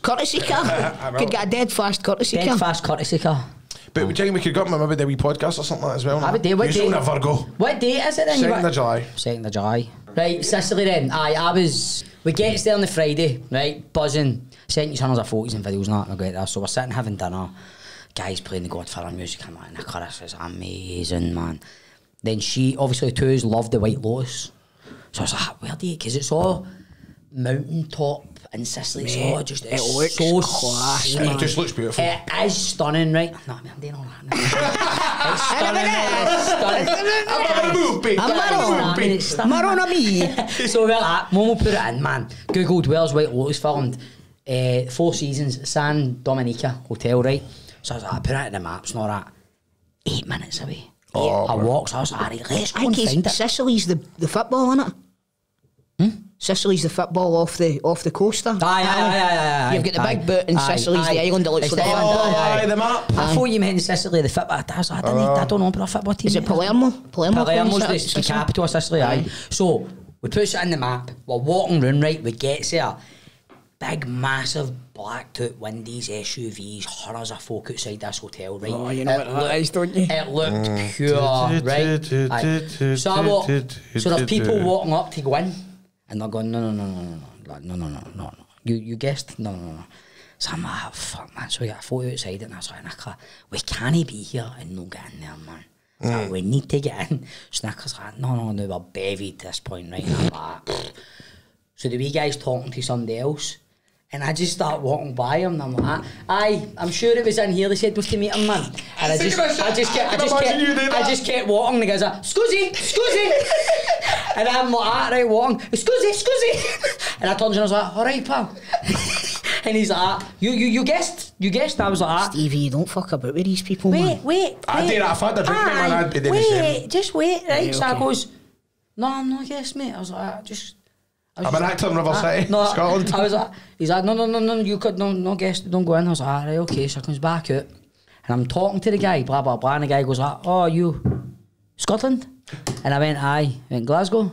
courtesy car. Could get a dead fast courtesy car. Dead fast courtesy car. But we think we could go up maybe the wee podcast or something like that as well. What day? Never go. What date is it then? 2nd of July. 2nd of July. Right, Sicily then. Aye, we get there on the Friday, right, buzzing. Sent you hundreds of photos and videos and that, and I get there. So we're sitting having dinner. Guys playing the Godfather music. I'm like, Nicholas is amazing, man. Then she, obviously, twos loved the White Lotus. So I was like, where do you? Because it's all mountain top in Sicily. It's all just, it looks so class. It just looks beautiful. It is stunning, right? No, I mean, I'm doing all that now. It's stunning. So we're like, when we'll put it in, man, Googled where's White Lotus filmed. 4 Seasons, San Domenica Hotel, right? So I was like, I put it in the maps and all that. 8 minutes away. I walked, so I was like, right, let's go and find it. Sicily's the football, innit? Sicily's the football off the coast. Aye. You've got the big boot and Sicily's the island that looks like the map. I thought you meant Sicily, the football. I was like, I don't know about a football team. Is it Palermo? Palermo's the capital of Sicily, aye. So, we put it in the map, we're walking round, right, we get there. Big, massive, black toot Wendy's SUVs, hundreds of folk outside this hotel, right? Oh, you know what that is, don't you? It looked pure, right? So I walk, so there's people walking up to go in, and they're going, no. You guessed, no. So I'm like, fuck, man. So we got a photo outside it, and I was like, Nicola, we can't be here and not get in there, man. So we need to get in. So Nicola's like, no, we're bevied at this point, right? And I'm like, so the wee guy's talking to somebody else. And I just start walking by him, and I'm like, aye, I'm sure it was in here. They said was to meet him, man. And I just kept walking. And the guy's like, scusi. And I'm like, right, walking, scusi. And I turned and I was like, all right, pal. And he's like, you guessed. I was like, Stevie, don't fuck about with these people, wait. I did. I've had a drink, man. I'd be doing the same. Just wait, right? Yeah, so I goes, no, I'm not guessed, mate. I was like, I'm an actor in River City, Scotland. I was like, he's like, no, you could, no guest, don't go in. I was like, right, okay. So I comes back out, and I'm talking to the guy, blah, blah, blah, and the guy goes like, oh, you Scotland? And I went, aye. I went, Glasgow?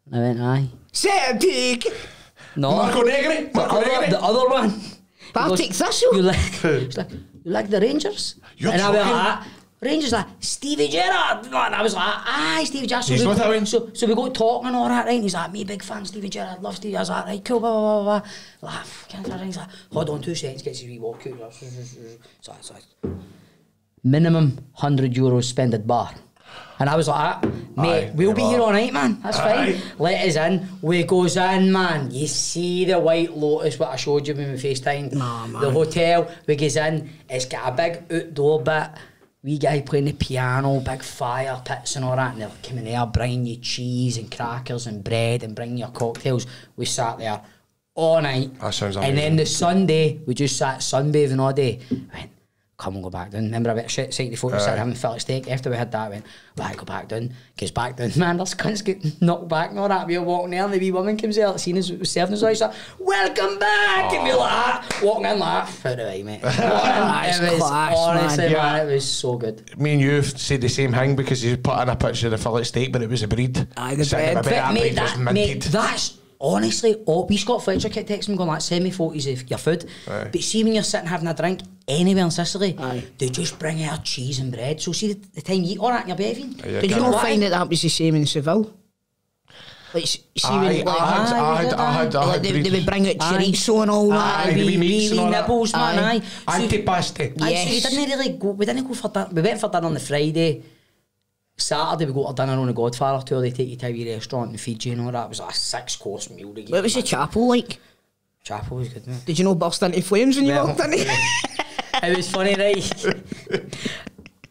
And I went, aye. Celtic! No. Marco Negri? The other one. Partick Thistle? You like the Rangers? You're and I went, Rangers like, Stevie Gerrard. And I was like, aye, Stevie Gerrard. He's not that one. So we got talking and all that, right? And he's like, me big fan, Stevie Gerrard, love Stevie. I was like, right, cool, blah, blah, blah, blah. Laugh. He's like, hold on 2 seconds, gets his wee walk out. So minimum €100 spend at bar. And I was like, mate, we'll be here all night, man. That's fine. Let us in. We goes in, man. You see the White Lotus, what I showed you when we FaceTimed. Nah, man. The hotel, we goes in. It's got a big outdoor bit. Wee guy playing the piano, big fire pits and all that. And they're coming there, bringing you cheese and crackers and bread and bringing your cocktails. We sat there all night. That sounds amazing. And then the Sunday, we just sat sunbathing all day. I went, come and go back down. Remember a bit of shit, site the photo, sat having fillet steak. After we had that, I went, right, go back down. Goes back down. Man, there's cunts get knocked back and all that. We were walking there and the wee woman comes out, seen us, was serving us all. She's like, welcome back. And we were like that, walking in like that. Out the way, mate. It was class, honestly, man. It was so good. Me and you said the same thing because you put in a picture of the fillet steak, but it was a breed. Aye, the Sitting in bread. a bit, But mate, was minted. that's honestly, we Scott Fletcher kept texting me going like, send me photos of your food. Aye. But see when you're sitting having a drink anywhere in Sicily, Aye. they just bring out cheese and bread. So see the time you eat all that in your bevin. Yeah, Did you not find that was the same in Seville? Like, see when I had they would bring out chorizo and all that. Aye, the wee meats and all that. nibbles, man, aye. Antipasti. So Yes. we didn't really go, we didn't go for dinner. We went for dinner on the Friday. Saturday we go to dinner on the Godfather tour. They take you to a wee restaurant in Fiji and all that. It was like a 6-course meal. What was the chapel like? Chapel was good, man. Did you know burst into flames when you Well, walked in? It was funny, right?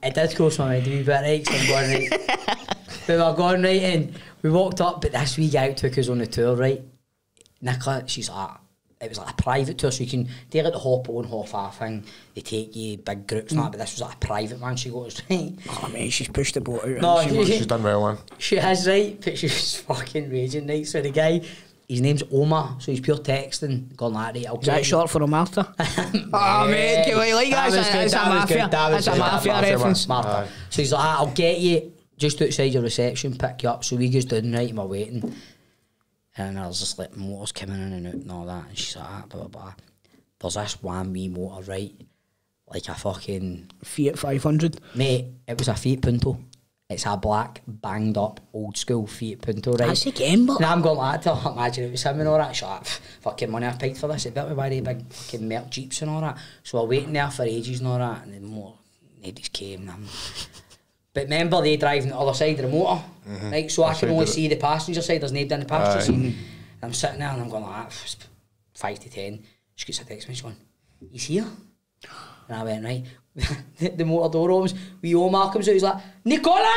It did cross my mind a wee bit, right? So I'm going, right. We were going, right, and we walked up, but this wee guy took us on the tour, right? Nicola, she's like, it was like a private tour, so you can do like the hop on, hop off thing. They take you big groups and that, but this was like a private one. She goes, right? Oh man, she's pushed the boat out. No, She's done well, man. she has, right? But she was fucking raging, right? So the guy, his name's Omar, so he's pure texting, going like, right, I'll Is that get short for a Martha? Oh mate, can we like that? That's a mafia. That's a mafia reference. Martha. So he's like, I'll get you just outside your reception, pick you up. So we goes down, right, and we're waiting. And I was just like, motors coming in and out and all that. And she's like, blah, blah, blah. There's this one wee motor, right? Like a fucking... Fiat 500. Mate, it was a Fiat Punto. It's a black, banged up, old school Fiat Punto, right? That's again, but... And I'm going like that, imagine it was him and all that. She's like, fucking money I've paid for this. It built me by the big fucking Merc Jeeps and all that. So we're waiting there for ages and all that. And then more, nobody's came. But remember, they driving the other side of the motor, right? So I can only see the passenger side, there's nobody in the passenger seat. And I'm sitting there and I'm going like, 5 to 10. She gets a text me, she's going, he's here? And I went, right. the motor door opens, wee Omar comes out, he's like, Nicola!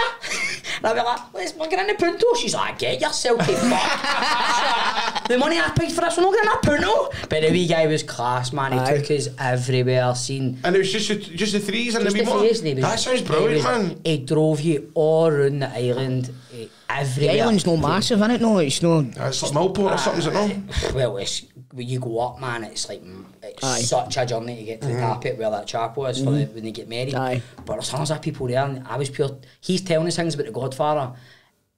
And I went like, let's fucking in the Punto. She's like, get yourself to fuck. The money I paid for this, we're not getting a Punto. But the wee guy was class, man. He took us everywhere, seen. And it was just the threes and Just the wee the motor. face, That sounds brilliant, man. He drove you all around the island, everywhere. The island's no massive, innit? No, it's no... It's like Millport or something, is it not? Well, it's, when you go up, man, it's like it's such a journey to get to the carpet where that chapel is for when they get married. Aye. But there's tons of people there, and I was pure. He's telling us things about the Godfather,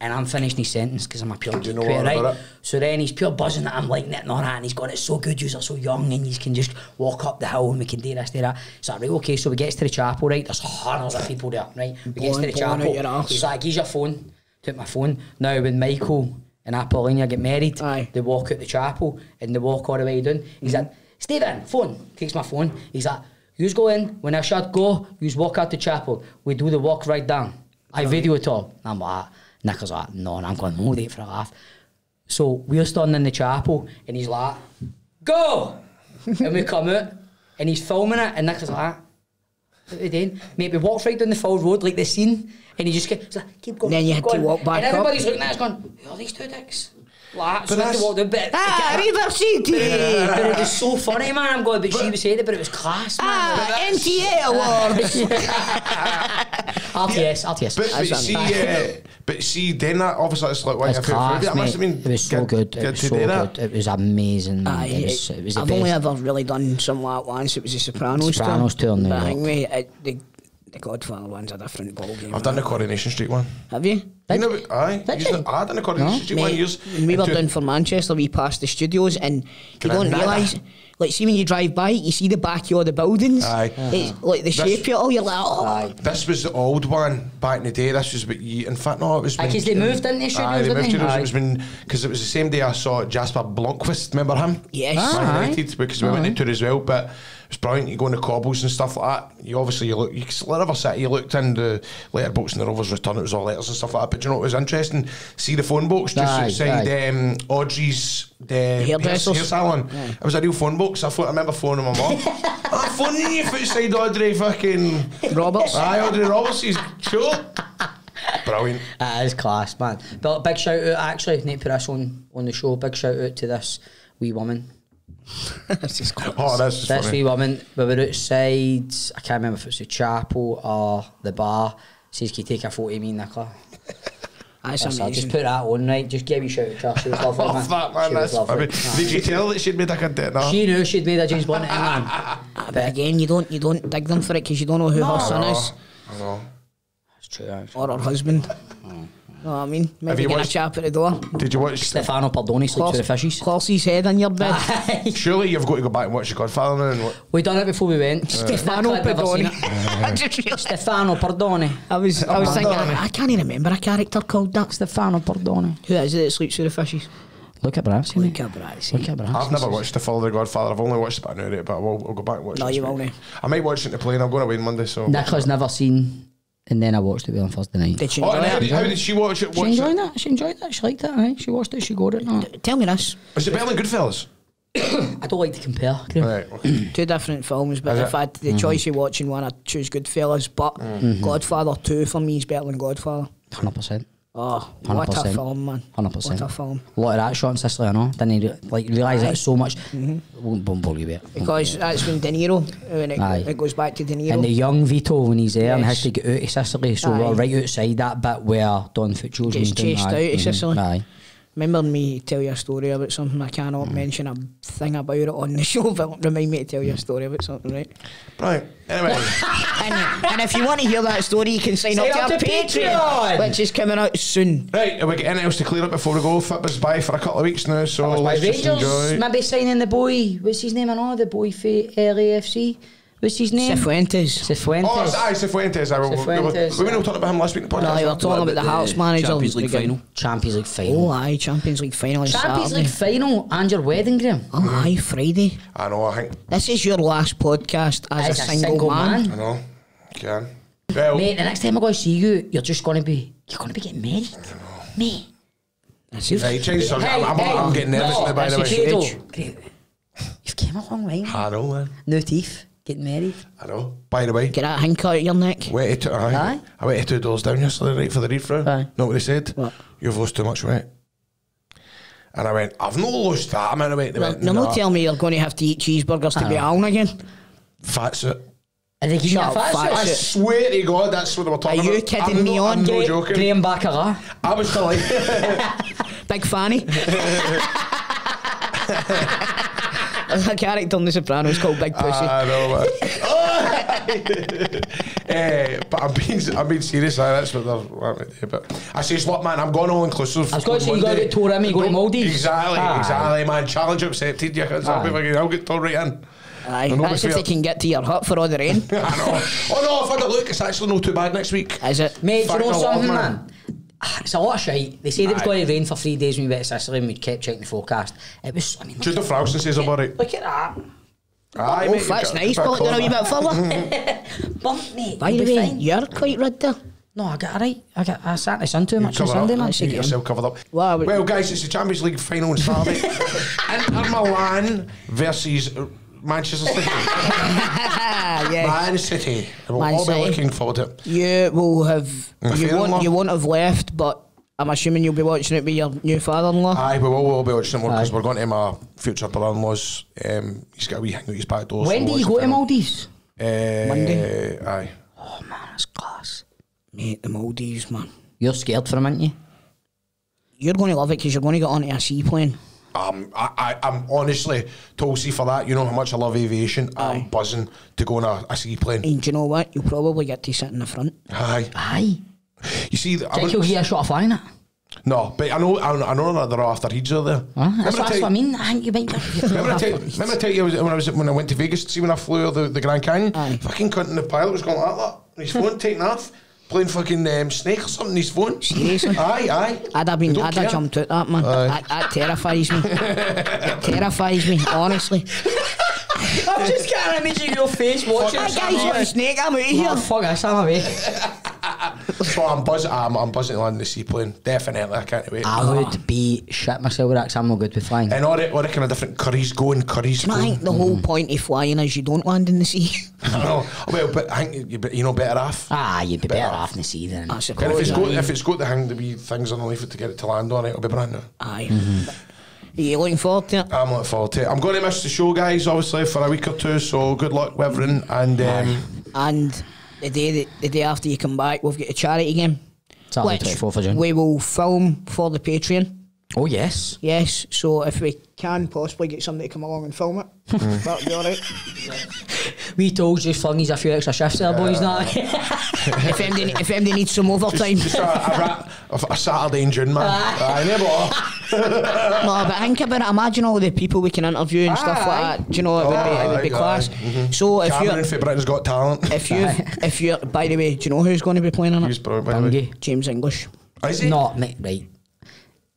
and I'm finishing his sentence because I'm a pure geek, know all right? about it? So then he's pure buzzing that I'm liking it and all that, and he's going, it's so good, you're so young, and you can just walk up the hill and we can do this, do that. So I'm like, okay, so we get to the chapel, right? There's hundreds of people there, right? We get to the Blowing out your chapel. arse. He's like, here's your phone. Took my phone. Now when Michael and Apollonia get married, Aye. they walk out the chapel and they walk all the way down. He's like, Stephen, phone. Takes my phone. He's like, yous go in, when I shout go, yous walk out the chapel. We do the walk right down. I video it all. And I'm like, Nick's like, no, and I'm going, no, wait for a laugh. So we're standing in the chapel and he's like, go! And we come out and he's filming it and Nick's like, what are we doing? Mate, we walked right down the full road like the scene and he just kept like, keep going. Then you keep had to going. walk back and everybody's up. looking at us going, who are these two dicks? Like, so that's- they walked down, but River City! but it was so funny, man. I'm going, but she was saying it, but it was class, man. NTA Awards! RTS. But see, then that obviously it's like why It's I feel class, that must have mate. been It was so good. It was so good. It was amazing. Aye, It was the I've only best. ever really done something like that once. It was the Sopranos Sopranos tour in New But I think York. the the Godfather one's a different ball game. I've done the Coronation Street one. Have you? Did you? Aye. Did you? I done the Coronation Street one years. When we were down for Manchester, we passed the studios, and you don't realise, like, see when you drive by, you see the back of all the buildings. Aye. It's like the shape of it all, you're like, oh. Aye. This was the old one back in the day. This was about in fact, no, it was. Because they moved into studios, Aye, they didn't moved they? studios. Aye. It was when, because it was the same day I saw Jasper Blomqvist. Remember him? Yes. Ah. Man United, because we went into it as well. But it was brilliant. You go in the cobbles and stuff like that. You obviously you River City. You looked in the letterbox and the Rovers Return. It was all letters and stuff like that. But you know what was interesting? See the phone box just outside Audrey's hair salon. Yeah. It was a real phone box. I remember phoning my mum. I'm phoning you outside Audrey fucking Roberts. Aye, Audrey Roberts. He's sure. Brilliant. That is class, man. But big shout out, actually, need to put this on the show. Big shout out to this wee woman. This is class. Oh, that's just This funny. wee woman, we were outside, I can't remember if it's the chapel or the bar. Says, can you take a photo of me, Nicola? That's I'll amazing. just put that on, right? Just give me a shout out to her. She was lovely, man. Love that, man. She was That's lovely. funny. Did you tell her that she'd made a good day? No. She knew she'd made a James Bond thing, man. But again, you don't dig them for it because you don't know who her son is I know. That's true, actually. or her husband. Know what I mean? Maybe you get a watched- chap at the door. Did you watch? Stefano Pardoni sleeps with the fishes. Cross his head on your bed. Surely you've got to go back and watch The Godfather now. And what? We done it before we went. Stefano Nicola had never seen Pardoni. it. Stefano Pardoni. I was thinking, Pardoni. I can't even remember a character called that. Stefano Pardoni. Who is it that sleeps with the fishes? Look at Brad, see me. Look at Brad. Look at Brad. I've never watched The Fall of the Godfather. I've only watched it about an hour, but I'll go back and watch it. No, this you week. won't. I might watch it in the plane. I'm going away on Monday, so. Nicola's never seen, and then I watched it on Thursday night. Did she Oh, enjoy and it? how did she watch it? She enjoyed that. She enjoyed that. She liked it. Aye. She watched it. She got it. No. Tell me this. Is it better than Goodfellas? I don't like to compare. Graham. Right. Okay. Two different films, but Is if it? I had the choice of watching one, I'd choose Goodfellas. But Godfather 2 for me is better than Godfather. 100%. Oh, what a 100%. film, man. 100%. What a film. A lot of that shot in Sicily, I know. Didn't realise it so much. Won't believe it. Because that's when De Niro, when Aye. it goes back to De Niro. And the young Vito, when he's there and Yes. has to get out of Sicily, so Aye. we're right outside that bit where Don Fuccio's Gets chased out of Sicily. Aye. Remember me tell you a story about something? I cannot mention a thing about it on the show, but remind me to tell you a story about something, right? Right. Anyway. and if you want to hear that story, you can sign up to our Patreon, which is coming out soon. Right. Have we got anything else to clear up before we go? Fitbit's by for a couple of weeks now, so My let's just Rangers enjoy. maybe signing the boy. What's his name? I know the boy for LAFC. What's his name? Cifuentes. Cifuentes. Oh, it's Cifuentes. Cifuentes. We were not talking about him last week in the podcast. No, you were talking about the Hearts manager. Champions League again. final. Champions League final. Oh, aye, Champions League final on Champions Saturday. League final and your wedding, Graham. Oh, aye, Friday. I know, I think. This is your last podcast as a single man. I know. You can. Well, Mate, the next time I go to see you, you're going to be getting married. Mate. That's it. right, change the subject. I'm getting nervous now, by the way. You've came a long way. I know, man. No teeth. Getting married. I know. By the way, Get that Hankook out of your neck. waited to, Aye. I waited 2 doors down yesterday, right, for the read through. Aye. Know what they said? What? You've lost too much weight. And I went, I've not lost that amount of weight. They went, No, "Nah, not tell me you're going to have to eat cheeseburgers to be Alan again. fat suit. Are they giving you a Shut up, fat fat I suit? shit. swear to God, that's what they were talking Are you about. kidding I'm me not- on? I'm not joking. Graham Baccarat. I was still like, Big Fanny. A character in The Sopranos called Big Pussy. I know, man. But I'm being serious. That's what they're wanting to do. But I say, look, man, I'm going all inclusive. I was going to say you got to get tore in, you go to Maldives. Exactly, man. Challenge accepted. I'll get tore right in. Aye, I know that's if before- they can get to your hut for all the rain. I know. Oh no, I've had a look. It's actually not too bad next week. Is it? Mate, do you know Fucking love, something, man. man? It's a lot of shite. They said it was Aye. going to rain for 3 days when we went to Sicily and we kept checking the forecast. It was, I mean, Judah Frowson says about it. look at that. Aye, Oh, mate, that's you've nice. got- Pull it down a wee bit further. Bump, mate. By the you'll be way, fine. you're quite rid there. No, I got it right. I sat in the sun too much on Cover Sunday, up. man. That's Get again. yourself covered up. Well, Guys, it's the Champions League final on Saturday. Inter Milan versus Manchester City. yes. Man City. We'll Man all be City. looking forward to it. You will have. My You father-in-law? won't have left, but I'm assuming you'll be watching it with your new father-in-law. Aye, we will be watching more because Aye. we're going to my future brother-in-law's. He's got a wee hang out his back door. When so do you we'll go to watch Maldives? the final. Monday. Aye. Oh, man, that's class. Mate, the Maldives, man. You're scared for him, aren't you? You're going to love it because you're going to get onto a seaplane. I'm honestly, Tulsi, for that, you know how much I love aviation. I'm buzzing to go on a seaplane. And do you know what? You'll probably get to sit in the front. Aye. You see, Do you think you'll hear a shot of flying it? No, but I know that there are after heads are there. That's what I mean. I think you might. Remember I tell you when I went to Vegas, see when I flew over the Grand Canyon? Fucking cunt, the pilot was going like that. And his phone taking off, playing fucking Snake or something on his phone. Seriously? Aye. I'd have jumped out that, man. That terrifies me. It terrifies me, honestly. I'm just getting an image of your face watching. That guy's got a snake, I'm out of here. Oh, fuck this, I'm away. So I'm buzzing to land the seaplane. Definitely, I can't wait. I would be shit myself with that, 'cause I'm no good with flying. And all the kind of different curries going. I think the whole point of flying is you don't land in the sea. I know. Well, but I think you're better off. You'd be better off in the sea then. I suppose. And if it's got the wee things underneath it to get it to land on, it'll be brand new. Aye. Are you looking forward to it? I'm looking forward to it. I'm going to miss the show, guys, obviously, for a week or two, so good luck with everything. And the day after you come back, we've got a charity game. Saturday, 24th of June. We will film for the Patreon. Oh, yes. Yes, so if we can possibly get somebody to come along and film it, that'll be alright. We told you flung a few extra shifts there, boys, now. If MD needs some overtime. Just a Saturday in June, man. No, but think about it. Imagine all the people we can interview and stuff like that. Do you know, it would be class. So if Cameron for Britain's Got Talent. If you're, by the way, do you know who's going to be playing in Who's it? brilliant, James English. Is he? No, mate, right.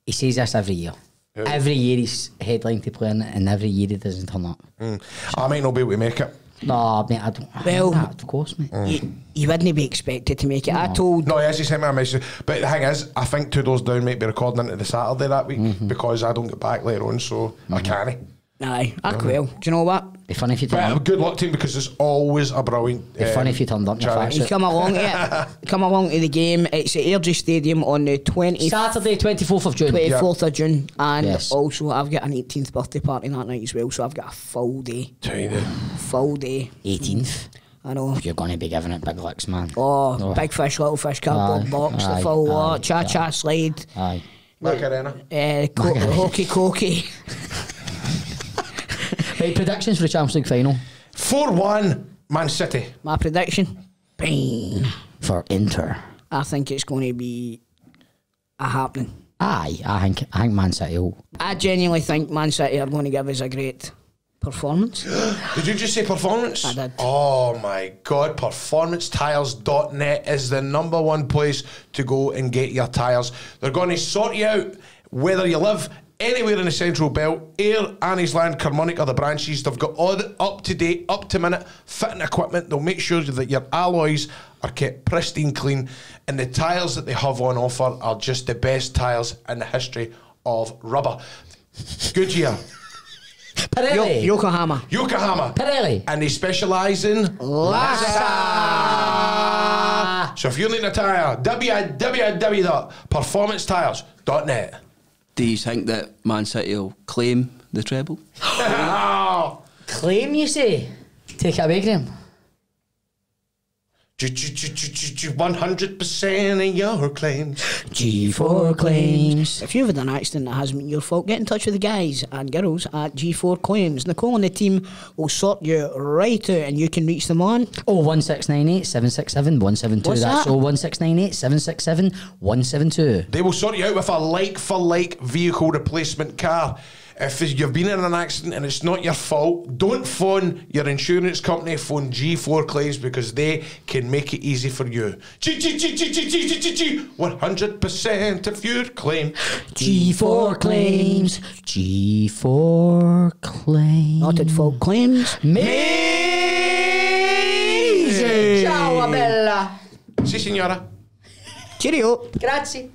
He says this every year. Yeah. Every year he's headline to play in it, and every year he doesn't turn up. I might not be able to make it. No, mate, I don't. Well, of course, mate. You wouldn't be expected to make it. I told. No, yes, he sent me a message. But the thing is, I think 2 Doors Down might be recording into the Saturday that week because I don't get back later on, so I can't. Aye, I will. Do you know what? Be funny if you turned up. Good luck to him because it's always a brilliant. Be funny if you turned up in your charity. You fact. come along to the game. It's at Ayr Stadium on the Saturday, 24th of June. 24th of June, and Yes. also I've got an 18th birthday party that night as well, so I've got a full day. Full day. 18th. I know. You're going to be giving it big licks, man. Oh, big fish, little fish, cardboard box, the full lot, cha-cha slide. Aye. Macarena. Hokey cokey. Right, predictions for the Champions League final? 4-1 Man City. My prediction, bang. For Inter. I think it's going to be a happening. Aye, I think Man City will. I genuinely think Man City are going to give us a great performance. Did you just say performance? I did. Oh my God, performancetyres.net is the #1 place to go and get your tyres. They're going to sort you out whether you live anywhere in the Central Belt. Ayr, Anniesland, Carmunnock are the branches. They've got all the up-to-date, up-to-minute fitting equipment. They'll make sure that your alloys are kept pristine clean, and the tyres that they have on offer are just the best tyres in the history of rubber. Goodyear. Pirelli. Yokohama. Pirelli. And they specialise in Lassa. So if you're needing a tyre, www.performancetyres.net. Do you think that Man City will claim the treble? Claim, you say? Take it away, Graham. 100% of your claims. G4 claims. If you've had an accident that hasn't been your fault, get in touch with the guys and girls at G4 Claims. Nicole and the team will sort you right out, and you can reach them on 01698 767 172. What's That's that? 01698 767 172. They will sort you out with a like-for-like vehicle replacement car. If you've been in an accident and it's not your fault, don't phone your insurance company, phone G4 Claims, because they can make it easy for you. 100% of your claim. G4 Claims. G4 Claims. Not at Fault Claims. Amazing. Ciao, bella. Si, signora. Cheerio. Grazie.